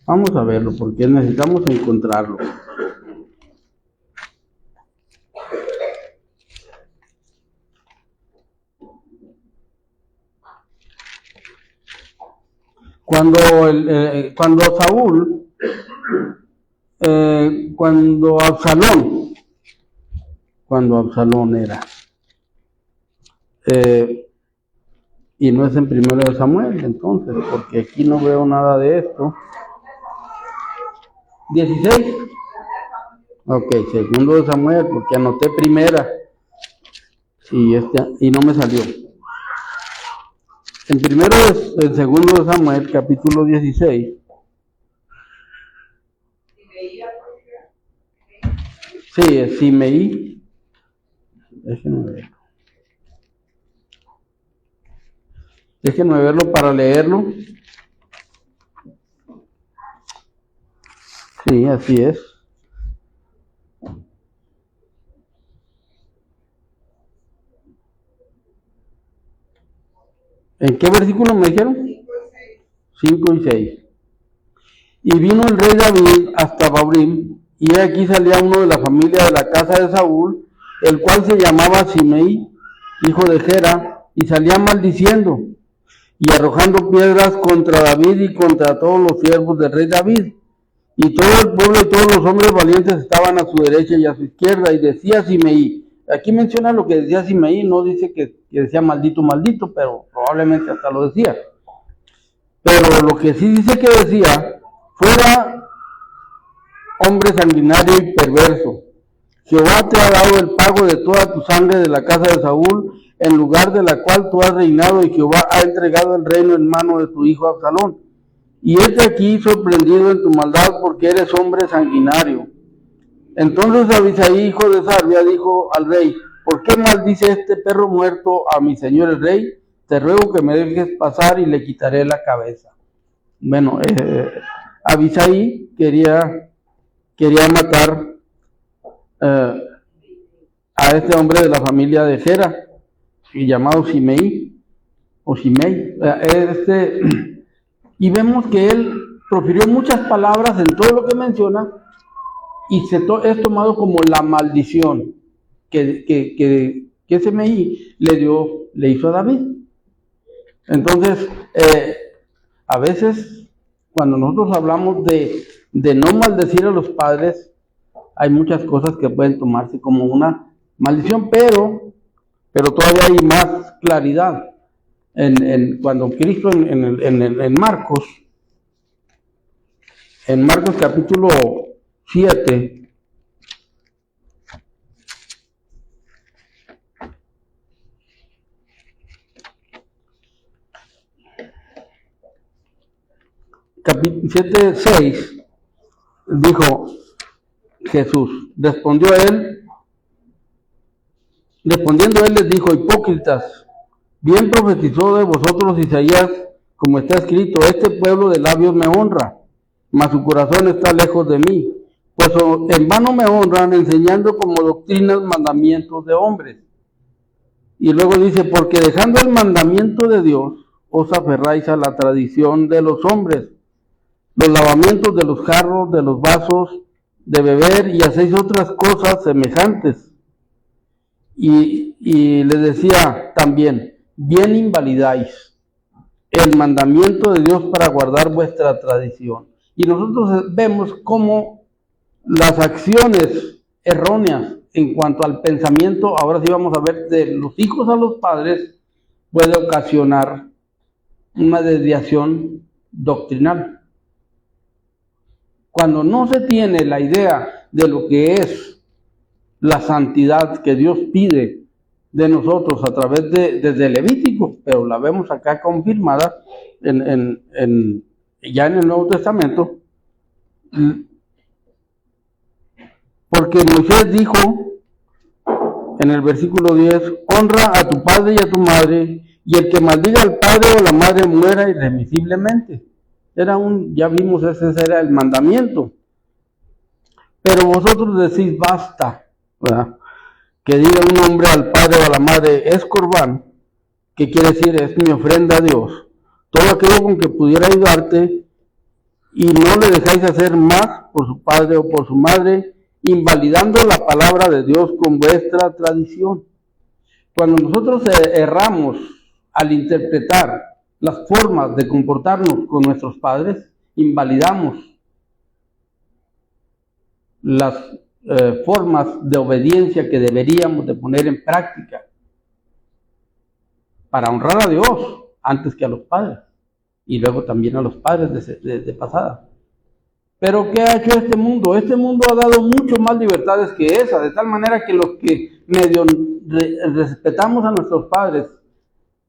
Vamos a verlo, porque necesitamos encontrarlo. Cuando Absalón era, y no es en 1 Samuel, entonces, porque aquí no veo nada de esto. 16. Ok, 2 Samuel, porque anoté primera y no me salió. En 2 Samuel, capítulo 16. Sí, es Simeí. Déjenme verlo para leerlo. Sí, así es. ¿En qué versículo me dijeron? 5 y 6. Y vino el rey David hasta Bahurim, y he aquí salía uno de la familia de la casa de Saúl, el cual se llamaba Simeí, hijo de Gera, y salía maldiciendo y arrojando piedras contra David y contra todos los siervos del rey David. Y todo el pueblo y todos los hombres valientes estaban a su derecha y a su izquierda, y decía Simeí. Aquí menciona lo que decía Simeí, no dice que decía maldito, maldito, pero probablemente hasta lo decía. Pero lo que sí dice que decía, fuera hombre sanguinario y perverso, Jehová te ha dado el pago de toda tu sangre de la casa de Saúl, en lugar de la cual tú has reinado, y Jehová ha entregado el reino en mano de tu hijo Absalón. Y aquí sorprendido en tu maldad, porque eres hombre sanguinario. Entonces Abisai, hijo de Sarbia, dijo al rey: ¿por qué maldice este perro muerto a mi señor el rey? Te ruego que me dejes pasar y le quitaré la cabeza. Bueno, Abisai quería matar a este hombre de la familia de Gera, llamado Simeí, o Simei. Y vemos que él profirió muchas palabras en todo lo que menciona, y es tomado como la maldición que Simeí le hizo a David. Entonces, a veces, cuando nosotros hablamos de no maldecir a los padres, hay muchas cosas que pueden tomarse como una maldición, pero todavía hay más claridad. Cuando Cristo en Marcos capítulo 7, capítulo 7:6, dijo Jesús, respondiendo él les dijo: hipócritas, bien profetizó de vosotros Isaías, como está escrito: este pueblo de labios me honra, mas su corazón está lejos de mí, pues en vano me honran, enseñando como doctrinas mandamientos de hombres. Y luego dice: porque dejando el mandamiento de Dios, os aferráis a la tradición de los hombres, los lavamientos de los jarros, de los vasos de beber, y hacéis otras cosas semejantes. Y les decía también, bien invalidáis el mandamiento de Dios para guardar vuestra tradición. Y nosotros vemos cómo las acciones erróneas en cuanto al pensamiento, ahora sí vamos a ver, de los hijos a los padres, puede ocasionar una desviación doctrinal. Cuando no se tiene la idea de lo que es la santidad que Dios pide de nosotros a través desde Levítico, pero la vemos acá confirmada ya en el Nuevo Testamento, porque Moisés dijo en el versículo 10, honra a tu padre y a tu madre, y el que maldiga al padre o la madre muera irremisiblemente. Ya vimos, ese era el mandamiento. Pero vosotros decís, basta, ¿verdad? Que diga un hombre al padre o a la madre, es corbán, que quiere decir, es mi ofrenda a Dios. Todo aquello con que pudiera ayudarte, y no le dejáis hacer más por su padre o por su madre, invalidando la palabra de Dios con vuestra tradición. Cuando nosotros erramos al interpretar las formas de comportarnos con nuestros padres, invalidamos las formas de obediencia que deberíamos de poner en práctica para honrar a Dios antes que a los padres, y luego también a los padres de pasada. Pero ¿qué ha hecho este mundo? Este mundo ha dado mucho más libertades que esa, de tal manera que los que medio respetamos a nuestros padres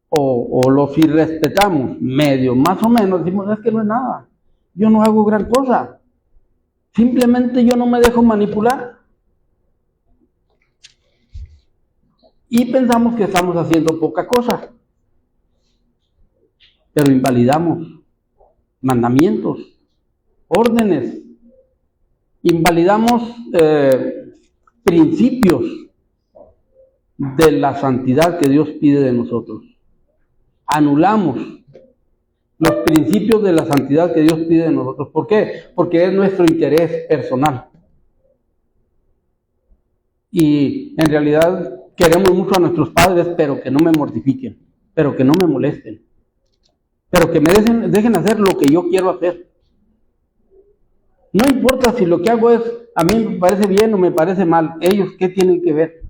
o los irrespetamos, medio, más o menos, decimos, es que no es nada, yo no hago gran cosa, simplemente yo no me dejo manipular. Y pensamos que estamos haciendo poca cosa, pero invalidamos mandamientos, órdenes, invalidamos principios de la santidad que Dios pide de nosotros. Anulamos los principios de la santidad que Dios pide de nosotros. ¿Por qué? Porque es nuestro interés personal. Y en realidad queremos mucho a nuestros padres, pero que no me mortifiquen, pero que no me molesten, pero que me dejen hacer lo que yo quiero hacer. No importa si lo que hago a mí me parece bien o me parece mal, ellos ¿qué tienen que ver?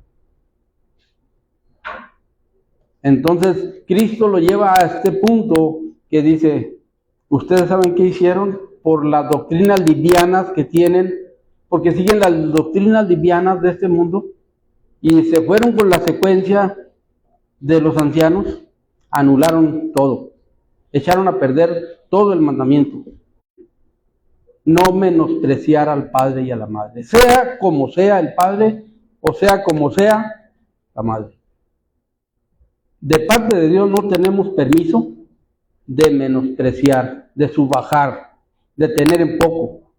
Entonces Cristo lo lleva a este punto que dice, ustedes saben qué hicieron por las doctrinas livianas que tienen, porque siguen las doctrinas livianas de este mundo y se fueron con la secuencia de los ancianos, anularon todo, echaron a perder todo el mandamiento. No menospreciar al padre y a la madre, sea como sea el padre o sea como sea la madre. De parte de Dios no tenemos permiso de menospreciar, de subajar, de tener en poco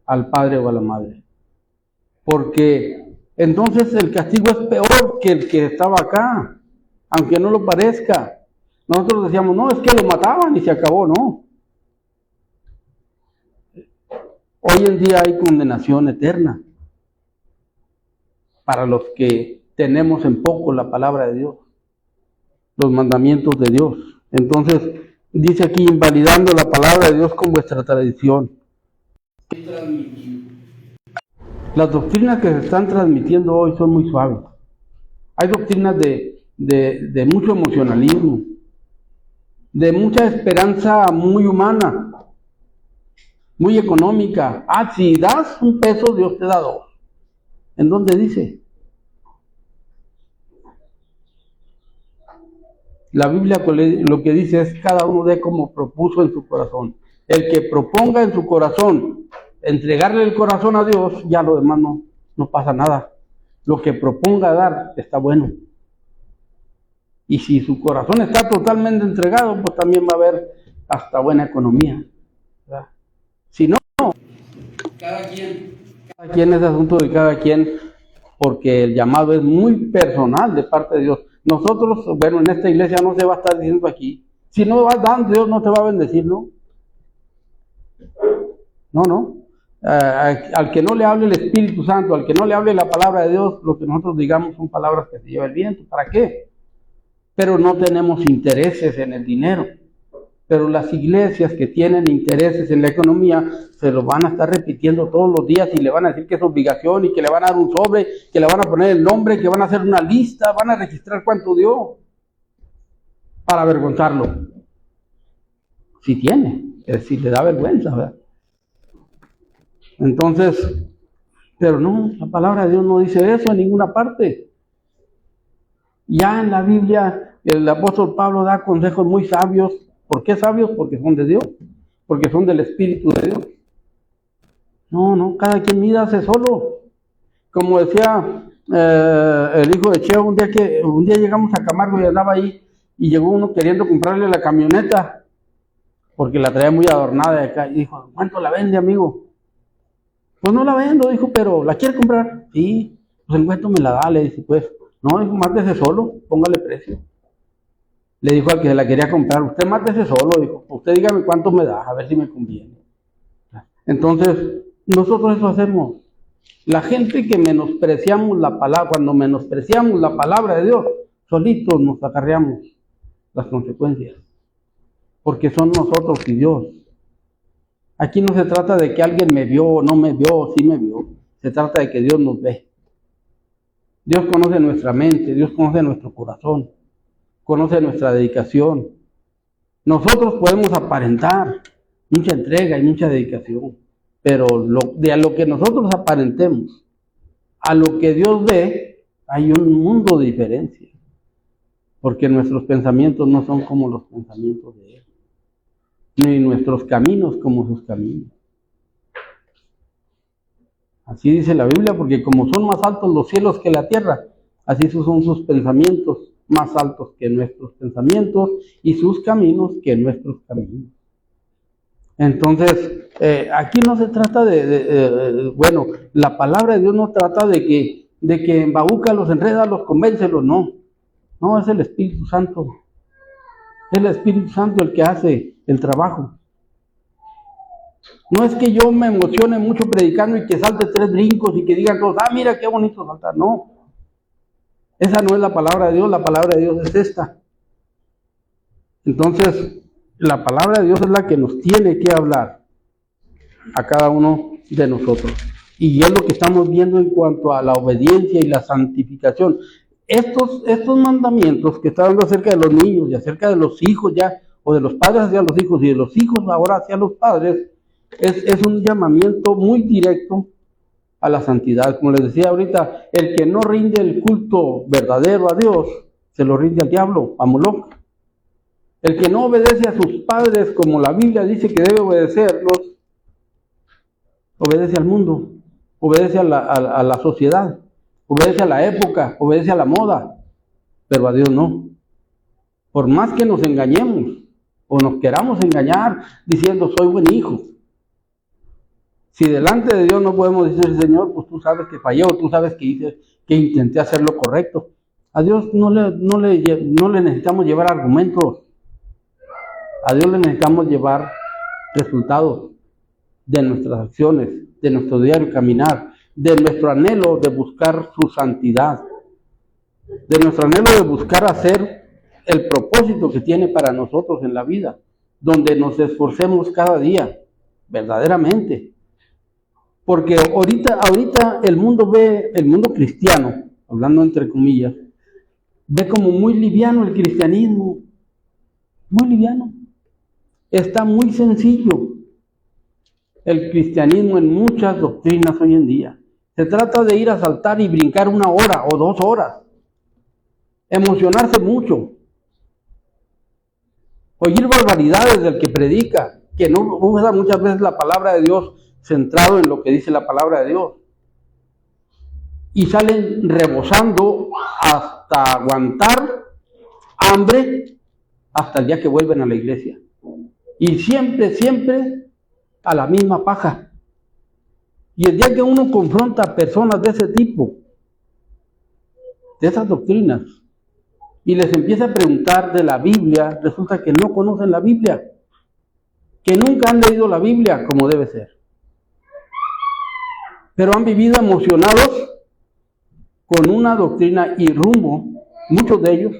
al padre o a la madre. Porque entonces el castigo es peor que el que estaba acá, aunque no lo parezca. Nosotros decíamos, no, es que lo mataban y se acabó, no. Hoy en día hay condenación eterna para los que tenemos en poco la palabra de Dios, los mandamientos de Dios. Entonces, dice aquí, invalidando la palabra de Dios con vuestra tradición. Las doctrinas que se están transmitiendo hoy son muy suaves. Hay doctrinas de mucho emocionalismo, de mucha esperanza muy humana, muy económica. Si das un peso, Dios te da dos. ¿En dónde dice? La Biblia lo que dice es cada uno dé como propuso en su corazón. El que proponga en su corazón entregarle el corazón a Dios, ya lo demás no pasa nada. Lo que proponga dar está bueno. Y si su corazón está totalmente entregado, pues también va a haber hasta buena economía, ¿verdad? Si no, cada quien es asunto de cada quien, porque el llamado es muy personal de parte de Dios. Nosotros, bueno, en esta iglesia no se va a estar diciendo aquí, si no vas dando, Dios no te va a bendecir, ¿no? No. Al que no le hable el Espíritu Santo, al que no le hable la palabra de Dios, lo que nosotros digamos son palabras que se lleva el viento. ¿Para qué? Pero no tenemos intereses en el dinero. Pero las iglesias que tienen intereses en la economía se lo van a estar repitiendo todos los días y le van a decir que es obligación y que le van a dar un sobre, que le van a poner el nombre, que van a hacer una lista, van a registrar cuánto dio para avergonzarlo. Si tiene, es decir, le da vergüenza, ¿verdad? Entonces, pero no, la palabra de Dios no dice eso en ninguna parte. Ya en la Biblia el apóstol Pablo da consejos muy sabios. ¿Por qué sabios? Porque son de Dios, porque son del Espíritu de Dios. No, cada quien mídase solo. Como decía el hijo de Cheo, un día llegamos a Camargo y andaba ahí, y llegó uno queriendo comprarle la camioneta, porque la traía muy adornada de acá, y dijo, ¿cuánto la vende, amigo? Pues no la vendo, dijo, pero ¿la quiere comprar? Sí, pues en cuánto me la da, le dice, pues, no, dijo, mátese solo, póngale precio. Le dijo al que se la quería comprar, usted mátese solo, dijo, usted dígame cuánto me da, a ver si me conviene. Entonces, nosotros eso hacemos. La gente que menospreciamos la palabra, cuando menospreciamos la palabra de Dios, solitos nos acarreamos las consecuencias. Porque son nosotros y Dios. Aquí no se trata de que alguien me vio o no me vio o sí me vio. Se trata de que Dios nos ve. Dios conoce nuestra mente, Dios conoce nuestro corazón, conoce nuestra dedicación. Nosotros podemos aparentar mucha entrega y mucha dedicación, pero a lo que nosotros aparentemos, a lo que Dios ve, hay un mundo de diferencia. Porque nuestros pensamientos no son como los pensamientos de Él, ni nuestros caminos como sus caminos. Así dice la Biblia, porque como son más altos los cielos que la tierra, así son sus pensamientos más altos que nuestros pensamientos y sus caminos que nuestros caminos. Entonces, aquí no se trata bueno, la palabra de Dios no trata de que embauca, enrédalos, convéncelos, no. No, es el Espíritu Santo. Es el Espíritu Santo el que hace el trabajo. No es que yo me emocione mucho predicando y que salte 3 brincos y que digan todos, mira qué bonito saltar. No. Esa no es la palabra de Dios, la palabra de Dios es esta. Entonces, la palabra de Dios es la que nos tiene que hablar a cada uno de nosotros. Y es lo que estamos viendo en cuanto a la obediencia y la santificación. Estos mandamientos que está hablando acerca de los niños y acerca de los hijos ya, o de los padres hacia los hijos y de los hijos ahora hacia los padres, es un llamamiento muy directo a la santidad. Como les decía ahorita, el que no rinde el culto verdadero a Dios, se lo rinde al diablo, a Moloch. El que no obedece a sus padres como la Biblia dice que debe obedecerlos, obedece al mundo, obedece a la sociedad, obedece a la época, obedece a la moda, pero a Dios no. Por más que nos engañemos o nos queramos engañar diciendo soy buen hijo, si delante de Dios no podemos decir, Señor, pues tú sabes que fallé o tú sabes que intenté hacer lo correcto. A Dios no le necesitamos llevar argumentos. A Dios le necesitamos llevar resultados de nuestras acciones, de nuestro diario caminar, de nuestro anhelo de buscar su santidad, de nuestro anhelo de buscar hacer el propósito que tiene para nosotros en la vida, donde nos esforcemos cada día, verdaderamente. Porque ahorita el mundo cristiano, hablando entre comillas, ve como muy liviano el cristianismo, muy liviano. Está muy sencillo el cristianismo en muchas doctrinas hoy en día. Se trata de ir a saltar y brincar 1 hora o 2 horas, emocionarse mucho, oír barbaridades del que predica, que no usa muchas veces la palabra de Dios centrado en lo que dice la palabra de Dios. Y salen rebosando hasta aguantar hambre hasta el día que vuelven a la iglesia. Y siempre a la misma paja. Y el día que uno confronta a personas de ese tipo, de esas doctrinas, y les empieza a preguntar de la Biblia, resulta que no conocen la Biblia, que nunca han leído la Biblia como debe ser. Pero han vivido emocionados con una doctrina y rumbo, muchos de ellos,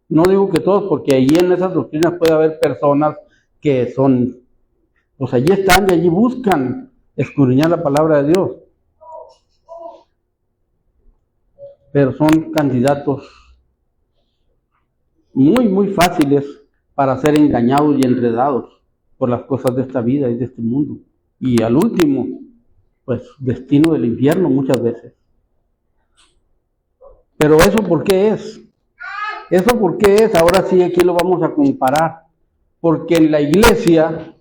no digo que todos, porque allí en esas doctrinas puede haber personas que son, pues allí están y allí buscan escudriñar la palabra de Dios. Pero son candidatos muy, muy fáciles para ser engañados y enredados por las cosas de esta vida y de este mundo. Y al último, pues destino del infierno muchas veces. Pero ¿eso por qué es? ¿Eso por qué es? Ahora sí, aquí lo vamos a comparar. Porque en la iglesia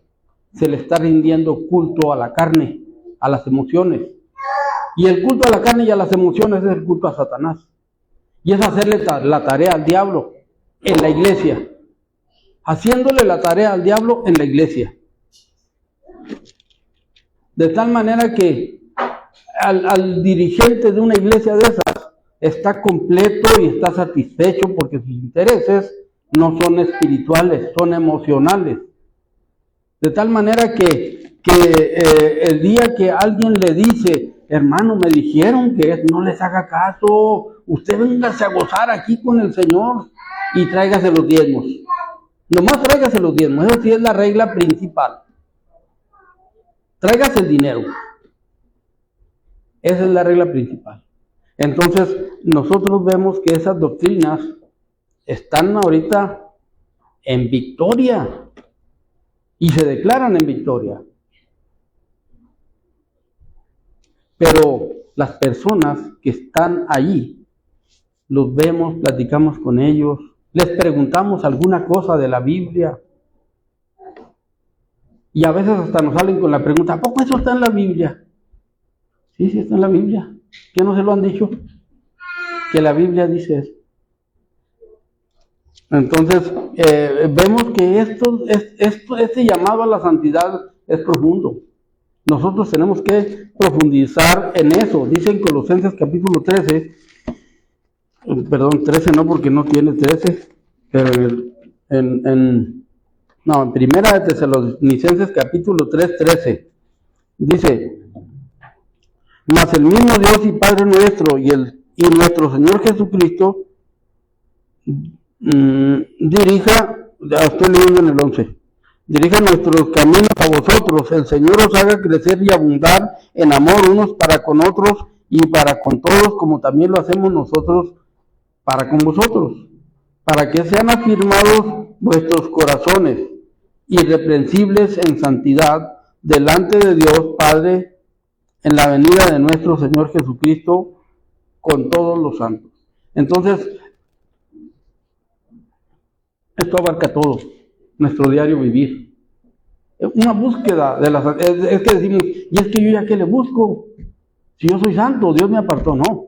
se le está rindiendo culto a la carne, a las emociones. Y el culto a la carne y a las emociones es el culto a Satanás. Y es hacerle la tarea al diablo en la iglesia. Haciéndole la tarea al diablo en la iglesia. De tal manera que al dirigente de una iglesia de esas está completo y está satisfecho porque sus intereses no son espirituales, son emocionales. De tal manera que el día que alguien le dice, hermano, me dijeron que no les haga caso, usted véngase a gozar aquí con el Señor y tráigase los diezmos. Nomás tráigase los diezmos, eso sí es la regla principal. Tráigase el dinero. Esa es la regla principal. Entonces, nosotros vemos que esas doctrinas están ahorita en victoria y se declaran en victoria. Pero las personas que están allí, los vemos, platicamos con ellos, les preguntamos alguna cosa de la Biblia. Y a veces hasta nos salen con la pregunta, ¿a poco eso está en la Biblia? Sí, sí está en la Biblia. ¿Qué no se lo han dicho? Que la Biblia dice eso. Entonces, vemos que este llamado a la santidad es profundo. Nosotros tenemos que profundizar en eso. Dice en Colosenses capítulo 13, perdón, 13 no porque no tiene 13, pero en Primera de Tesalonicenses capítulo 3, 13, dice, mas el mismo Dios y Padre nuestro y nuestro Señor Jesucristo dirija, ya estoy leyendo en el 11, dirija nuestros caminos a vosotros, el Señor os haga crecer y abundar en amor unos para con otros y para con todos, como también lo hacemos nosotros para con vosotros, para que sean afirmados vuestros corazones, irreprensibles en santidad, delante de Dios Padre, en la venida de nuestro Señor Jesucristo, con todos los santos. Entonces, esto abarca todo, nuestro diario vivir. Una búsqueda de las... Es que decimos, y es que yo ya que le busco, si yo soy santo, Dios me apartó, no.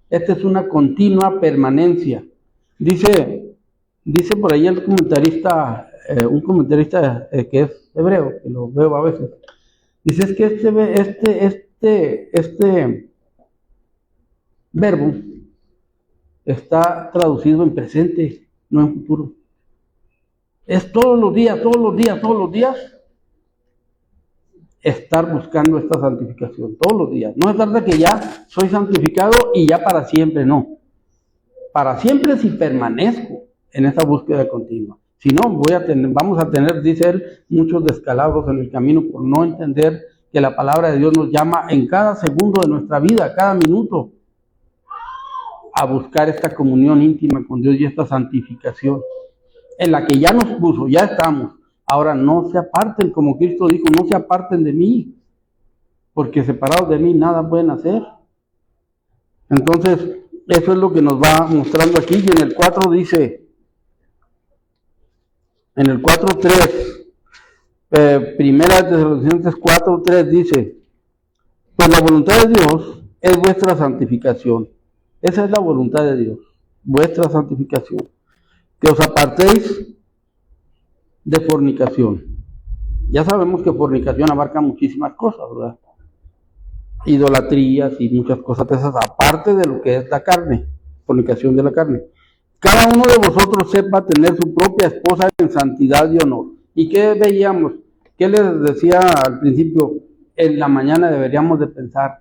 Esta es una continua permanencia. Dice por ahí el comentarista, un comentarista que es hebreo, que lo veo a veces, dice es que este verbo está traducido en presente, no en futuro. Es todos los días estar buscando esta santificación, todos los días. No es verdad que ya soy santificado y ya para siempre, no. Para siempre si permanezco en esa búsqueda continua. Si no, vamos a tener, dice él, muchos descalabros en el camino por no entender que la palabra de Dios nos llama en cada segundo de nuestra vida, cada minuto, a buscar esta comunión íntima con Dios y esta santificación, en la que ya nos puso, ya estamos. Ahora no se aparten, como Cristo dijo, no se aparten de mí, porque separados de mí nada pueden hacer. Entonces, eso es lo que nos va mostrando aquí, y en el 4 dice, en el 4.3, Primera de Tesalonicenses 4.3 dice, pues la voluntad de Dios es vuestra santificación. Esa es la voluntad de Dios, vuestra santificación. Que os apartéis de fornicación. Ya sabemos que fornicación abarca muchísimas cosas, ¿verdad? Idolatrías y muchas cosas de esas, aparte de lo que es la carne, fornicación de la carne. cada uno de vosotros sepa tener su propia esposa en santidad y honor. ¿Y qué veíamos? ¿Qué les decía al principio? En la mañana deberíamos de pensar,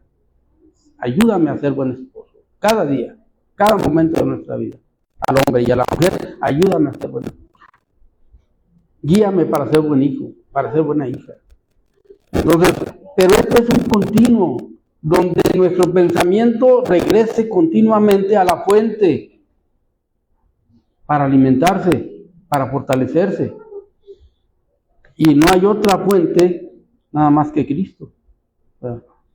ayúdame a ser buen esposo, cada día, cada momento de nuestra vida. Al hombre y a la mujer, ayúdame a ser buen esposo. Guíame para ser buen hijo, para ser buena hija. Entonces, pero esto es un continuo, donde nuestro pensamiento regrese continuamente a la fuente para alimentarse, para fortalecerse. Y no hay otra fuente nada más que Cristo.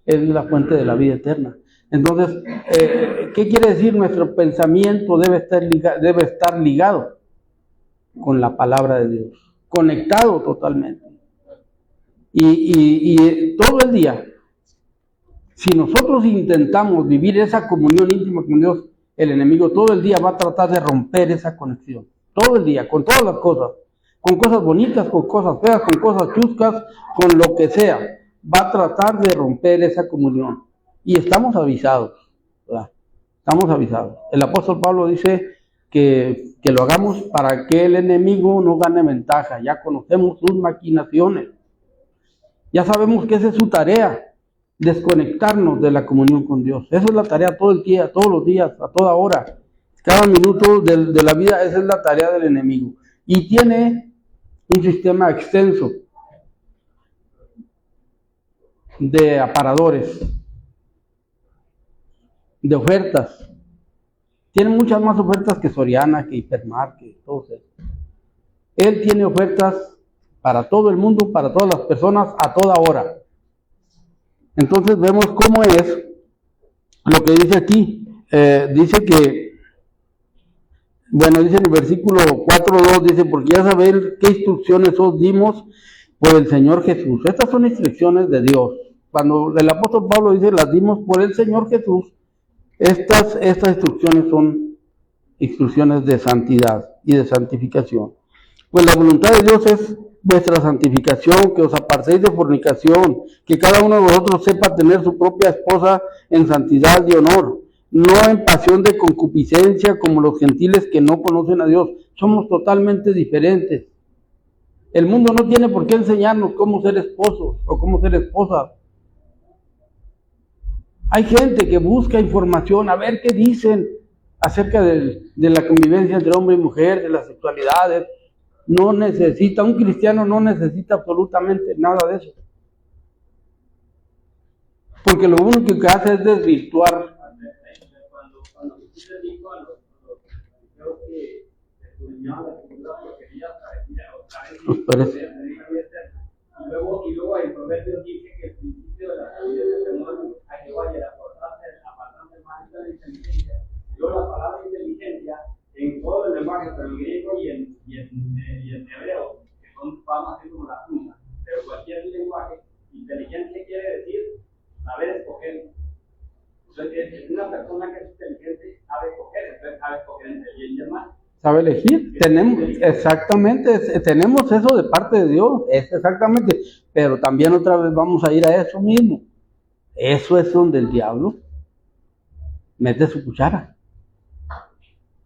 Es la fuente de la vida eterna. Entonces, ¿qué quiere decir? Nuestro pensamiento debe estar ligado con la palabra de Dios, conectado totalmente. Y todo el día, si nosotros intentamos vivir esa comunión íntima con Dios, el enemigo todo el día va a tratar de romper esa conexión. Todo el día, con todas las cosas. Con cosas bonitas, con cosas feas, con cosas chuscas, con lo que sea. Va a tratar de romper esa comunión. Y estamos avisados, ¿verdad? Estamos avisados. El apóstol Pablo dice que lo hagamos para que el enemigo no gane ventaja. Ya conocemos sus maquinaciones. Ya sabemos que esa es su tarea, desconectarnos de la comunión con Dios. Esa es la tarea todo el día, todos los días, a toda hora. Cada minuto de la vida, esa es la tarea del enemigo. Y tiene un sistema extenso de aparadores, de ofertas. Tiene muchas más ofertas que Soriana, que Hipermar, que todo eso. Él tiene ofertas para todo el mundo, para todas las personas, a toda hora. Entonces vemos cómo es lo que dice aquí. Dice que, bueno, dice en el versículo 4.2, dice, porque ya sabéis qué instrucciones os dimos por el Señor Jesús. Estas son instrucciones de Dios. Cuando el apóstol Pablo dice, las dimos por el Señor Jesús, estas instrucciones son instrucciones de santidad y de santificación. Pues la voluntad de Dios es vuestra santificación, que os apartéis de fornicación, que cada uno de vosotros sepa tener su propia esposa en santidad y honor, no en pasión de concupiscencia como los gentiles que no conocen a Dios. Somos totalmente diferentes. El mundo no tiene por qué enseñarnos cómo ser esposos o cómo ser esposas. Hay gente que busca información, a ver qué dicen acerca de la convivencia entre hombre y mujer, de las sexualidades. No necesita, un cristiano no necesita absolutamente nada de eso. Porque lo único que hace es desvirtuar. Cuando Jesús le dijo a los fariseos que escudriñaban las escrituras porque ellas parecían y luego el proverbio dice que el principio de la sabiduría es temor a Jehová y el apartarse del mal de la inteligencia. Y luego la palabra inteligencia en todo el lenguaje, pero en griego y en hebreo, que vamos a decir como la punta, pero cualquier lenguaje, inteligencia quiere decir saber escoger. Entonces, es una persona que es inteligente, sabe escoger, entonces sabe escoger entre bien y el mal. ¿Sabe elegir? Tenemos eso de parte de Dios, exactamente, pero también otra vez vamos a ir a eso mismo. Eso es donde el diablo mete su cuchara.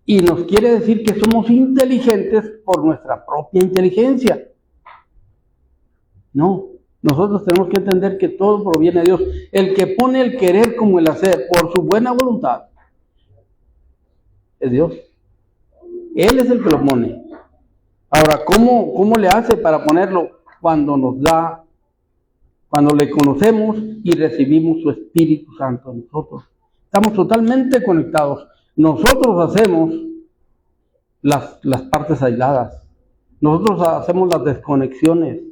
Y nos quiere decir que somos inteligentes por nuestra propia inteligencia. No, nosotros tenemos que entender que todo proviene de Dios. El que pone el querer como el hacer por su buena voluntad es Dios. Él es el que lo pone. Ahora, ¿cómo le hace para ponerlo? Cuando nos da, cuando le conocemos y recibimos su Espíritu Santo en nosotros. Estamos totalmente conectados. Nosotros hacemos las partes aisladas. Nosotros hacemos las desconexiones.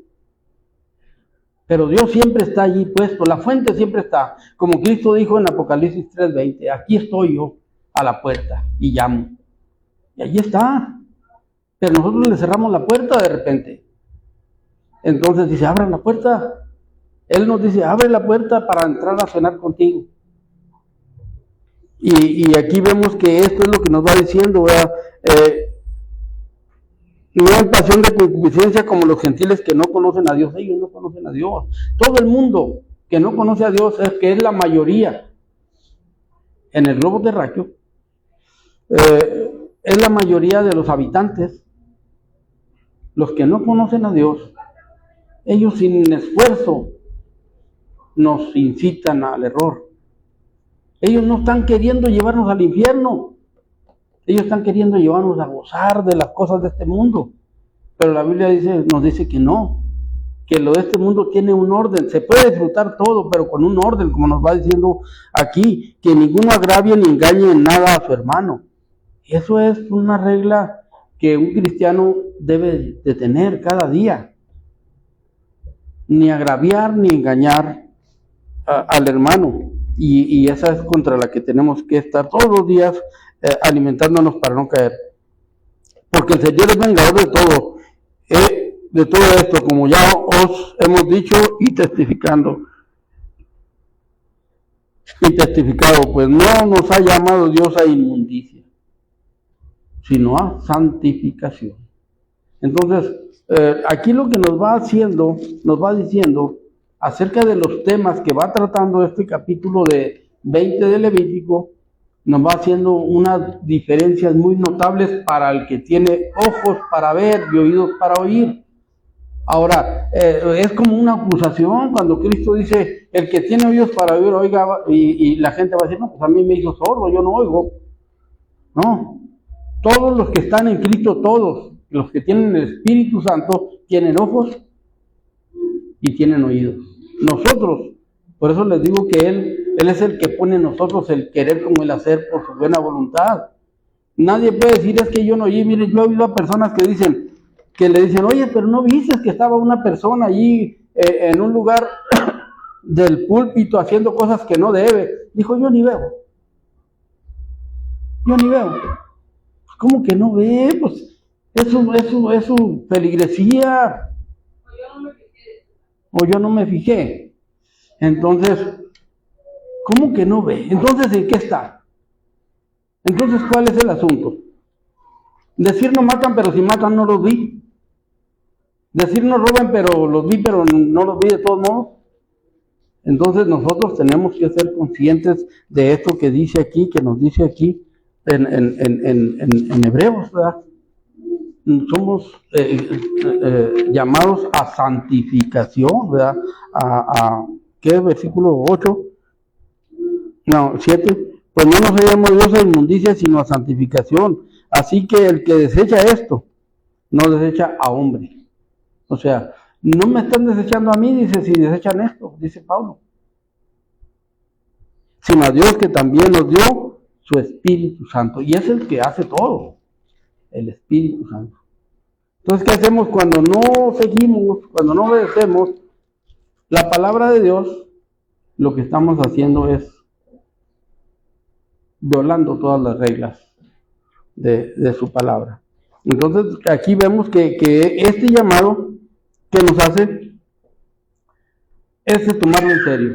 Pero Dios siempre está allí puesto. La fuente siempre está. Como Cristo dijo en Apocalipsis 3:20, aquí estoy yo a la puerta y llamo. Y allí está. Pero nosotros le cerramos la puerta de repente. Entonces dice, abran la puerta. Él nos dice, abre la puerta para entrar a cenar contigo. Y aquí vemos que esto es lo que nos va diciendo, ¿verdad? No hay pasión de concupiscencia como los gentiles que no conocen a Dios. Ellos no conocen a Dios. Todo el mundo que no conoce a Dios, es que es la mayoría en el globo terráqueo, es es la mayoría de los habitantes, los que no conocen a Dios, ellos sin esfuerzo nos incitan al error. Ellos no están queriendo llevarnos al infierno, ellos están queriendo llevarnos a gozar de las cosas de este mundo. Pero la Biblia nos dice que no, que lo de este mundo tiene un orden. Se puede disfrutar todo, pero con un orden, como nos va diciendo aquí, que ninguno agravie ni engañe en nada a su hermano. Eso es una regla que un cristiano debe de tener cada día. Ni agraviar ni engañar al hermano. Y esa es contra la que tenemos que estar todos los días alimentándonos para no caer. Porque el Señor es vengador de todo. De todo esto, como ya os hemos dicho y testificado, pues no nos ha llamado Dios a inmundicia, sino a santificación. Entonces, aquí lo que nos va diciendo acerca de los temas que va tratando este capítulo de 20 de Levítico, nos va haciendo unas diferencias muy notables para el que tiene ojos para ver y oídos para oír. Ahora, es como una acusación cuando Cristo dice, el que tiene oídos para oír, oiga, y la gente va a decir, no, pues a mí me hizo sordo, yo no oigo. No, todos los que están en Cristo, todos los que tienen el Espíritu Santo, tienen ojos y tienen oídos. Nosotros, por eso les digo que Él es el que pone en nosotros el querer como el hacer por su buena voluntad. Nadie puede decir, es que yo no oí. Miren, yo he oído a personas que le dicen, oye, pero no viste que estaba una persona allí en un lugar del púlpito haciendo cosas que no debe. Dijo, yo ni veo. ¿Cómo que no ve? Pues es su feligresía. O yo no me fijé. Entonces, ¿cómo que no ve? Entonces, ¿en qué está? Entonces, ¿cuál es el asunto? Decir no matan, pero si matan no los vi. Decir no roban, pero los vi, pero no los vi de todos modos. Entonces nosotros tenemos que ser conscientes de esto que dice aquí, que nos dice aquí en Hebreos, ¿verdad? Somos llamados a santificación, ¿verdad? ¿Qué? Versículo 8, no, 7. Pues no nos hayamos Dios a inmundicia, sino a santificación. Así que el que desecha esto, no desecha a hombre. O sea, no me están desechando a mí, dice, si desechan esto, dice Pablo. Sino a Dios que también nos dio su Espíritu Santo. Y es el que hace todo, el Espíritu Santo. Entonces, ¿qué hacemos cuando no seguimos, cuando no obedecemos la palabra de Dios? Lo que estamos haciendo es violando todas las reglas de su palabra. Entonces, aquí vemos que este llamado que nos hace es de tomarlo en serio.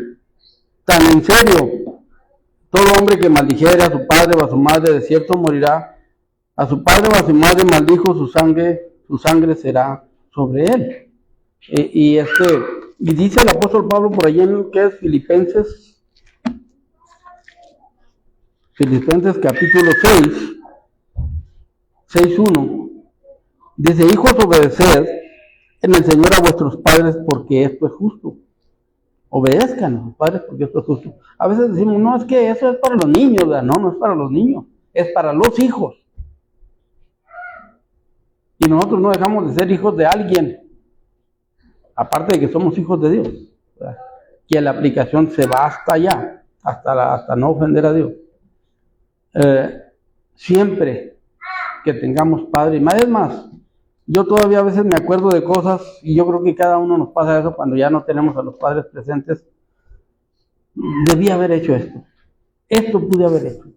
Tan en serio, todo hombre que maldijere a su padre o a su madre, de cierto morirá. A su padre o a su madre maldijo, su sangre será sobre él. Y dice el apóstol Pablo por allí en que es Filipenses capítulo 6:1. Dice, hijos, obedeced en el Señor a vuestros padres, porque esto es justo. Obedezcan a sus padres, porque esto es justo. A veces decimos, no, es que eso es para los niños, ¿verdad? No es para los niños, es para los hijos. Y nosotros no dejamos de ser hijos de alguien, aparte de que somos hijos de Dios, ¿verdad? Que la aplicación se va hasta allá, hasta no ofender a Dios. Siempre que tengamos padre y madre, es más, yo todavía a veces me acuerdo de cosas, y yo creo que cada uno nos pasa eso cuando ya no tenemos a los padres presentes. Debí haber hecho esto pude haber hecho.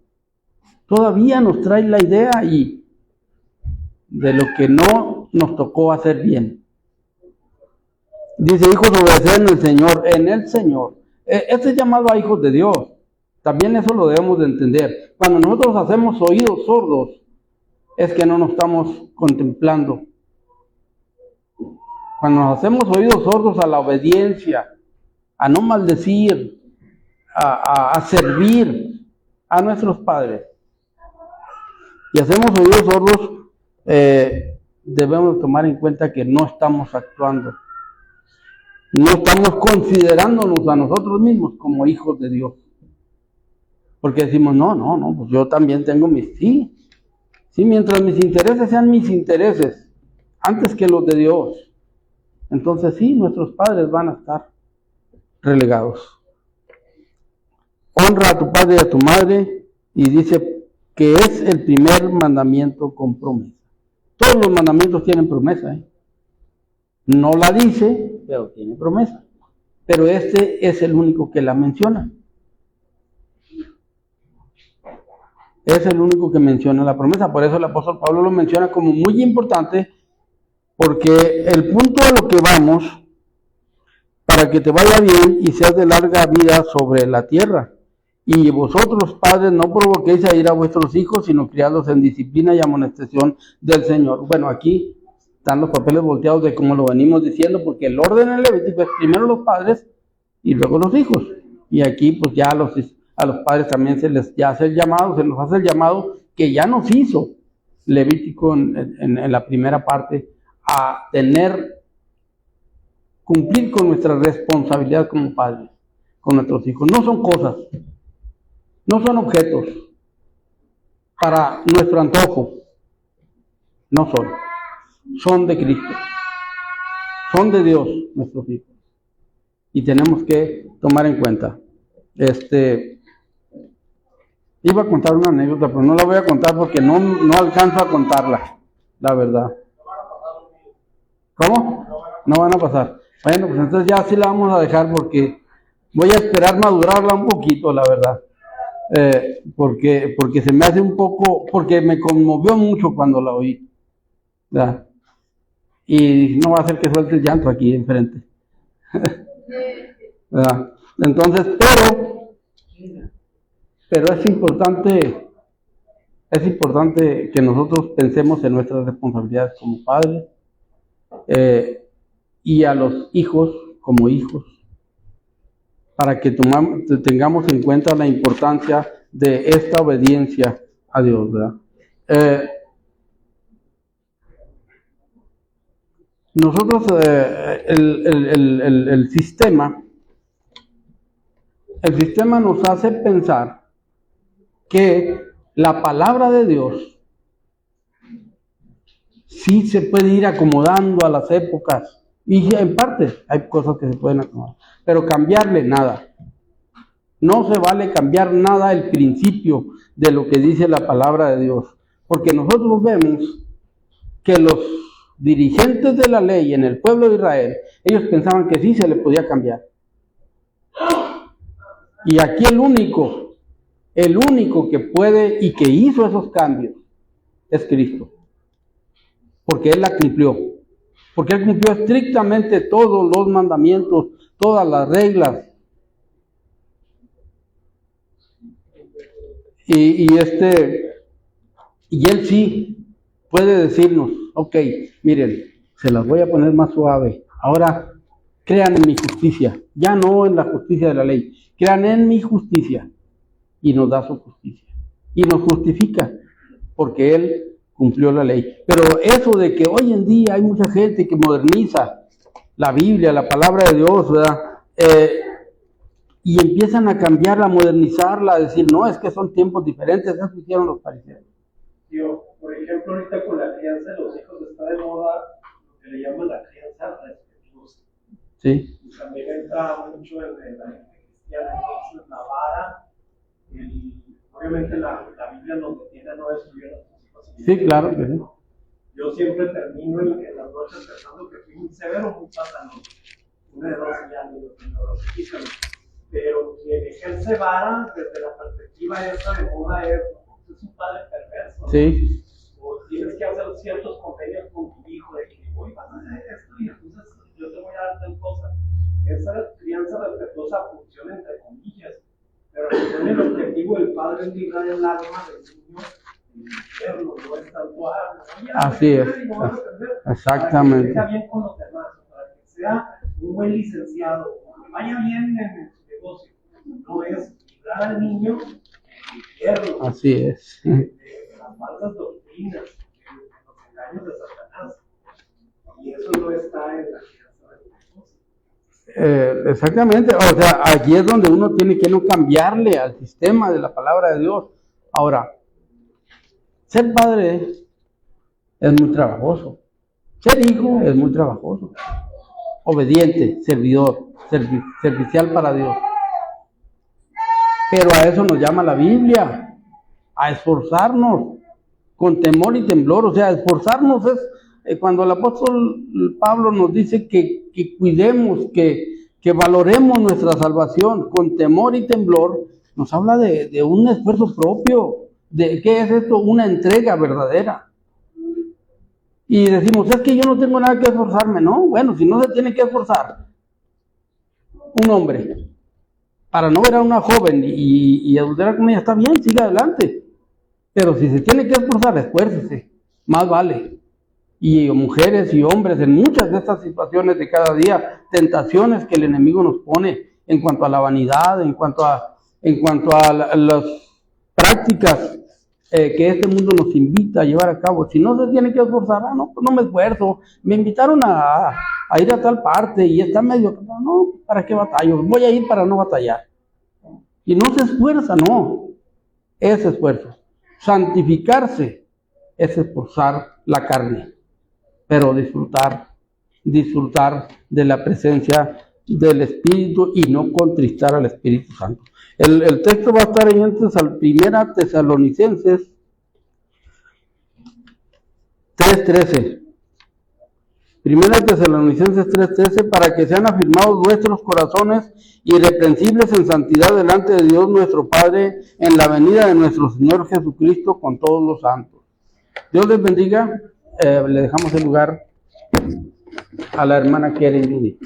Todavía nos trae la idea y de lo que no nos tocó hacer bien. Dice, hijos, obedeced en el Señor. Este es llamado a hijos de Dios. También eso lo debemos de entender. Cuando nosotros hacemos oídos sordos, es que no nos estamos contemplando. Cuando nos hacemos oídos sordos a la obediencia, a no maldecir, a servir a nuestros padres. y hacemos oídos sordos, debemos tomar en cuenta que no estamos actuando, no estamos considerándonos a nosotros mismos como hijos de Dios. Porque decimos, no, pues yo también tengo mis, sí, mientras mis intereses sean mis intereses, antes que los de Dios, entonces sí, nuestros padres van a estar relegados. Honra a tu padre y a tu madre, y dice que es el primer mandamiento con promesa. Todos los mandamientos tienen promesa, No la dice, pero tiene promesa. Pero este es el único que la menciona. Es el único que menciona la promesa. Por eso el apóstol Pablo lo menciona como muy importante, porque el punto a lo que vamos, para que te vaya bien y seas de larga vida sobre la tierra. Y vosotros, padres, no provoquéis a ir a vuestros hijos, sino criadlos en disciplina y amonestación del Señor. Bueno, aquí están los papeles volteados de como lo venimos diciendo, porque el orden en Levítico es primero los padres y luego los hijos. Y aquí pues ya a los padres también se les hace el llamado que ya nos hizo Levítico en la primera parte, a cumplir con nuestra responsabilidad como padres, con nuestros hijos. No son cosas, no son objetos para nuestro antojo, no son de Cristo, son de Dios nuestros hijos, y tenemos que tomar en cuenta. Iba a contar una anécdota, pero no la voy a contar porque no alcanzo a contarla, la verdad. ¿Cómo? No van a pasar. Bueno, pues entonces ya sí la vamos a dejar, porque voy a esperar madurarla un poquito, la verdad. Porque se me hace un poco, porque me conmovió mucho cuando la oí, ¿verdad? Y no va a ser que suelte el llanto aquí enfrente, ¿verdad? Entonces, pero es importante que nosotros pensemos en nuestras responsabilidades como padres, y a los hijos como hijos, para que tengamos en cuenta la importancia de esta obediencia a Dios, ¿verdad? Nosotros, el sistema nos hace pensar que la palabra de Dios sí se puede ir acomodando a las épocas, y en parte hay cosas que se pueden acomodar, pero cambiarle nada. No se vale cambiar nada el principio de lo que dice la palabra de Dios, porque nosotros vemos que los dirigentes de la ley en el pueblo de Israel, ellos pensaban que sí se le podía cambiar. Y aquí el único que puede y que hizo esos cambios es Cristo, porque Él la cumplió, porque Él cumplió estrictamente todos los mandamientos, todas las reglas. Y Él sí puede decirnos, ok, miren, se las voy a poner más suave, ahora crean en mi justicia, ya no en la justicia de la ley, crean en mi justicia, y nos da su justicia, y nos justifica, porque Él cumplió la ley. Pero eso de que hoy en día hay mucha gente que moderniza la Biblia, la palabra de Dios, ¿verdad? Y empiezan a cambiarla, a modernizarla, a decir, no, es que son tiempos diferentes, eso hicieron los fariseos. Por ejemplo, ahorita con la crianza de los hijos está de moda lo que le llaman la crianza respetuosa. Sí. Y también entra mucho en la gente cristiana, entonces la vara, obviamente la Biblia nos detiene a no destruir a nuestros hijos. Sí, claro que sí. Yo siempre termino en las noches pensando que fui muy severo, muy patano. Una de 12 años, pero quien ejerce vara desde la perspectiva esa de moda es un padre perverso, ¿no? Sí. O tienes que hacer ciertos convenios con tu hijo de que hoy vas a hacer esto y entonces yo te voy a dar tal cosa. Esa crianza respetuosa funciona entre comillas, pero el objetivo del padre es librar el alma del niño del infierno, no es tanto así es, exactamente. Para que sea bien con los demás, para que sea un buen licenciado, para que vaya bien en su negocio, no es librar al niño del infierno. Así es. La las falsas doctrinas, los engaños de Satanás. Y eso no está en la crianza de los hijos. Exactamente, o sea, aquí es donde uno tiene que no cambiarle al sistema de la palabra de Dios. Ahora, ser padre es muy trabajoso, ser hijo es muy trabajoso, obediente, servidor, servicial para Dios. Pero a eso nos llama la Biblia, a esforzarnos con temor y temblor. O sea, esforzarnos es cuando el apóstol Pablo nos dice que cuidemos, que valoremos nuestra salvación con temor y temblor, nos habla de un esfuerzo propio. ¿De qué es esto? Una entrega verdadera. Y decimos, es que yo no tengo nada que esforzarme, ¿no? Bueno, si no se tiene que esforzar un hombre para no ver a una joven y adulterar con ella, está bien, siga adelante. Pero si se tiene que esforzar, esfuércese, más vale. Y mujeres y hombres, en muchas de estas situaciones de cada día, tentaciones que el enemigo nos pone en cuanto a la vanidad, en cuanto a las prácticas que este mundo nos invita a llevar a cabo. Si no se tiene que esforzar, no, pues no me esfuerzo. Me invitaron a ir a tal parte y está medio, no, ¿para qué batallo? Voy a ir para no batallar. Y no se esfuerza, no, es esfuerzo. Santificarse es esforzar la carne, pero disfrutar de la presencia del Espíritu y no contristar al Espíritu Santo. El texto va a estar en Primera Tesalonicenses 3:13. Primera Tesalonicenses 3:13, para que sean afirmados vuestros corazones irreprensibles en santidad delante de Dios nuestro Padre en la venida de nuestro Señor Jesucristo con todos los santos. Dios les bendiga. Le dejamos el lugar a la hermana Karen Judy.